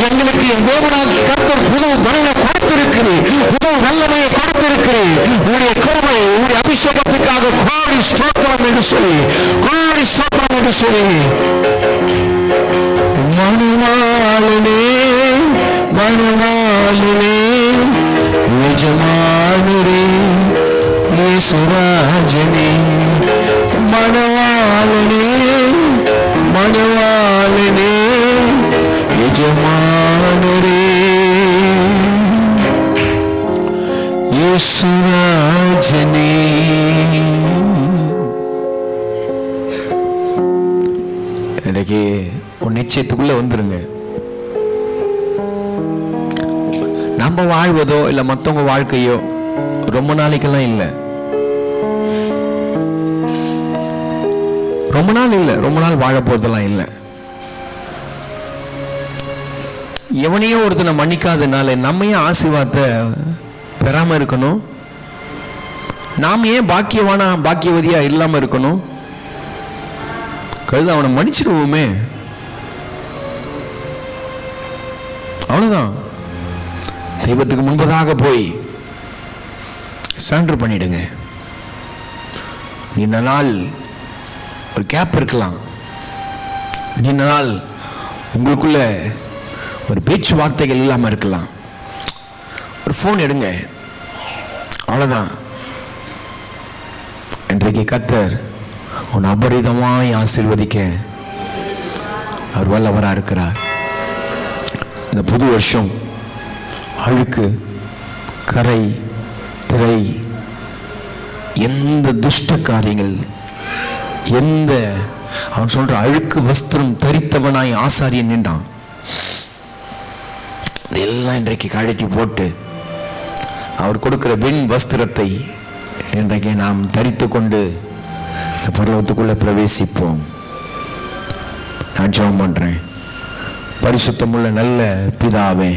எங்களுக்கு என் தேவனாகி கர்த்தர் புது பலனை கொடுத்திருக்கிறேன், புது வல்லமையை கொடுத்திருக்கிறேன். உங்களுடைய கிருபை, உங்களுடைய அபிஷேகத்துக்காக கோடி ஸ்தோத்திரம் என்று சொல்லி, கோடி ஸ்தோத்திரம் என்று சொல்லி. மணவாளனே மணவாளனே எஜமானரே இயேசுராஜனே. மணவாளனே மணவாளனே எஜமானரே இயேசுராஜனே. இன்றைக்கு ஒரு நிச்சயத்துக்குள்ள வந்துருங்க. நம்ம வாழ்வதோ இல்ல மத்தவங்க வாழ்க்கையோ ரொம்ப நாளைக்கெல்லாம் இல்லை, ரொம்ப நாள் இல்லை, ரொம்ப நாள் வாழ போறதெல்லாம் இல்லை. எவனையோ ஒருத்தனை மன்னிக்காதனால நம்ம ஏன் ஆசீர்வாதத்தை பெறாம இருக்கணும்? நாம ஏன் பாக்கியவதியா இல்லாம இருக்கணும்? கழுத அவனை மன்னிச்சிடுவோமே, அவ்வளவுதான். தெய்வத்துக்கு முன்பதாக போய் சரண்டர் பண்ணிடுங்க. நீண்ட நாள் ஒரு கேப் இருக்கலாம், நீண்ட நாள் உங்களுக்குள்ள ஒரு பேச்சுவார்த்தைகள் இல்லாம இருக்கலாம். ஒரு போன் எடுங்க, அவ்வளவுதான். இன்றைக்கு கர்த்தர் உன் அபரிதமாய் ஆசீர்வதிக்க அவர் வல்லவரா இருக்கிறார். இந்த புது வருஷம் அழுக்கு, கரை, திரை, எந்த துஷ்ட காரியங்கள், எந்த அவன் சொல்ற அழுக்கு வஸ்திரம் தரித்தவனாய் ஆசாரியன் நின்றான், எல்லாம் இன்றைக்கு கழட்டி போட்டு அவர் கொடுக்கிற வெண் வஸ்திரத்தை இன்றைக்கு நாம் தரித்து கொண்டு இந்த பரலோகத்துக்குள்ள பிரவேசிப்போம். நான் ஜெபம் பண்றேன். பரிசுத்தமுள்ள நல்ல பிதாவே,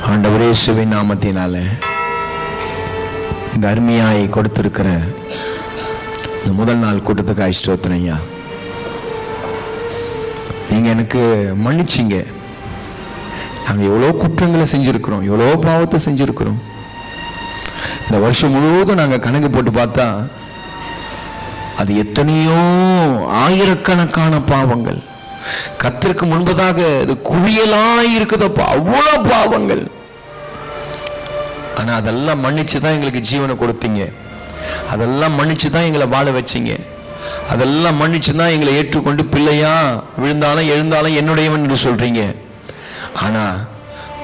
ஆண்டவரே இயேசுவின் நாமத்தினால இந்த அருமையாய் கொடுத்திருக்கிற இந்த முதல் நாள் கூட்டத்துக்கு ஸ்தோத்திரம் ஐயா. நீங்க எனக்கு மன்னிச்சிங்க. நாங்கள் எவ்வளோ குற்றங்களை செஞ்சிருக்கிறோம், எவ்வளோ பாவத்தை செஞ்சிருக்கிறோம். இந்த வருஷம் முழுவதும் நாங்கள் கணக்கு போட்டு பார்த்தா அது எத்தனையோ ஆயிரக்கணக்கான பாவங்கள். கர்த்தருக்கு முன்பதாக அது குவியலாய் இருக்குதப்பா, அவ்வளோ பாவங்கள். ஆனா அதெல்லாம் மன்னிச்சுதான் எங்களுக்கு ஜீவனை கொடுத்தீங்க, அதெல்லாம் மன்னிச்சுதான் எங்களை வாழ வச்சிங்க, அதெல்லாம் மன்னிச்சுதான் எங்களை ஏற்றுக்கொண்டு பிள்ளையா விழுந்தாலும் எழுந்தாலும் என்னுடையவன் என்று சொல்றீங்க. ஆனா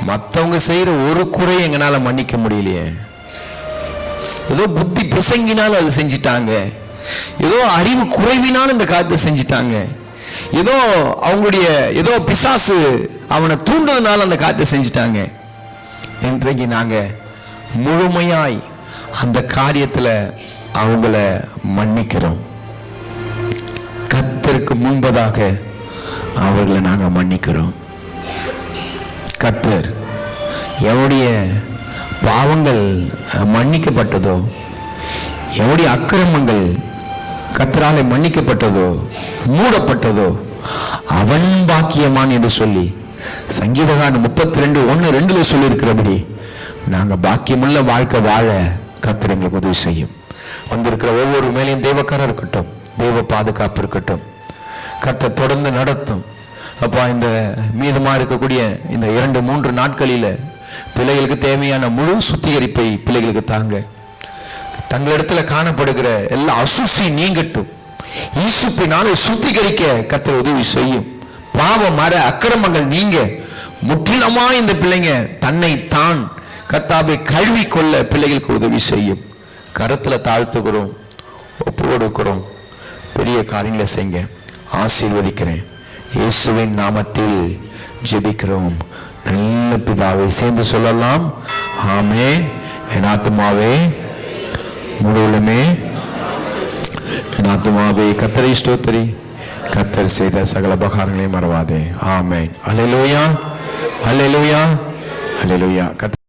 மற்றவங்க செய்யற ஒரு குறை எங்களால மன்னிக்க முடியலையே. ஏதோ புத்தி பிசங்கினாலும் அது செஞ்சிட்டாங்க, ஏதோ அறிவு குறைவினால் இந்த காரியத்தை செஞ்சிட்டாங்க. ஏதோ அவங்களுடைய ஏதோ பிசாசு அவனை தூண்டுறதுனால அந்த காரியத்தை செஞ்சிட்டாங்க. இன்றைக்கு நாங்க முழுமையாய் அந்த காரியத்துல அவங்கள மன்னிக்கிறோம். கர்த்தருக்கு முன்பதாக அவர்களை நாங்க மன்னிக்கிறோம். கர்த்தர் எவருடைய பாவங்கள் மன்னிக்கப்பட்டதோ, எவருடைய அக்கிரமங்கள் கர்த்தராலே மன்னிக்கப்பட்டதோ, மூடப்பட்டதோ, அவன் பாக்கியமான் என்று சொல்லி சங்கீதகாரன் 32:1-2 சொல்லி இருக்கிறபடி நாங்க பாக்கியமுள்ள வாழ்க்கை வாழ கர்த்தர் எங்களுக்கு உதவி செய்யும். வந்திருக்கிற ஒவ்வொரு மேலையும் தெய்வக்காரர் இருக்கட்டும், தெய்வ பாதுகாப்பு இருக்கட்டும். கர்த்தர் தொடர்ந்து நடத்தும். அப்பா, இந்த மீதமா இருக்கக்கூடிய இந்த 2-3 நாட்களில பிள்ளைகளுக்கு தேவையான முழு சுத்திகரிப்பை பிள்ளைகளுக்கு தாங்க. தங்களிடத்துல காணப்படுகிற எல்லா அசுசி நீங்கட்டும். ஈசுப்பினாலே சுத்திகரிக்க கர்த்தர் உதவி செய்யும். பாவ மர அக்கிரமங்கள் நீங்க முற்றிலுமா இந்த பிள்ளைங்க தன்னை தான் கர்த்தாவை கழுவி கொள்ள பிள்ளைகளுக்கு உதவி செய்யும். கரத்துல தாழ்த்துக்கிறோம், ஒப்பு கொடுக்கிறோம். பெரிய காரியங்களை செய்ய ஆசீர்வதிக்கிறேன். இயேசுவின் நாமத்தில் ஜெபிக்கிறோம் நல்ல பிதாவை. சேர்ந்து சொல்லலாம், ஆமென். என் ஆத்துமாவே முழுவதுமே என் ஆத்துமாவே கர்த்தரை ஸ்தோத்திரி, கர்த்தர் செய்த சகல உபகாரங்களையும் மறவாதே. ஆமென். அல்லேலூயா, அல்லேலூயா, அல்லேலூயா.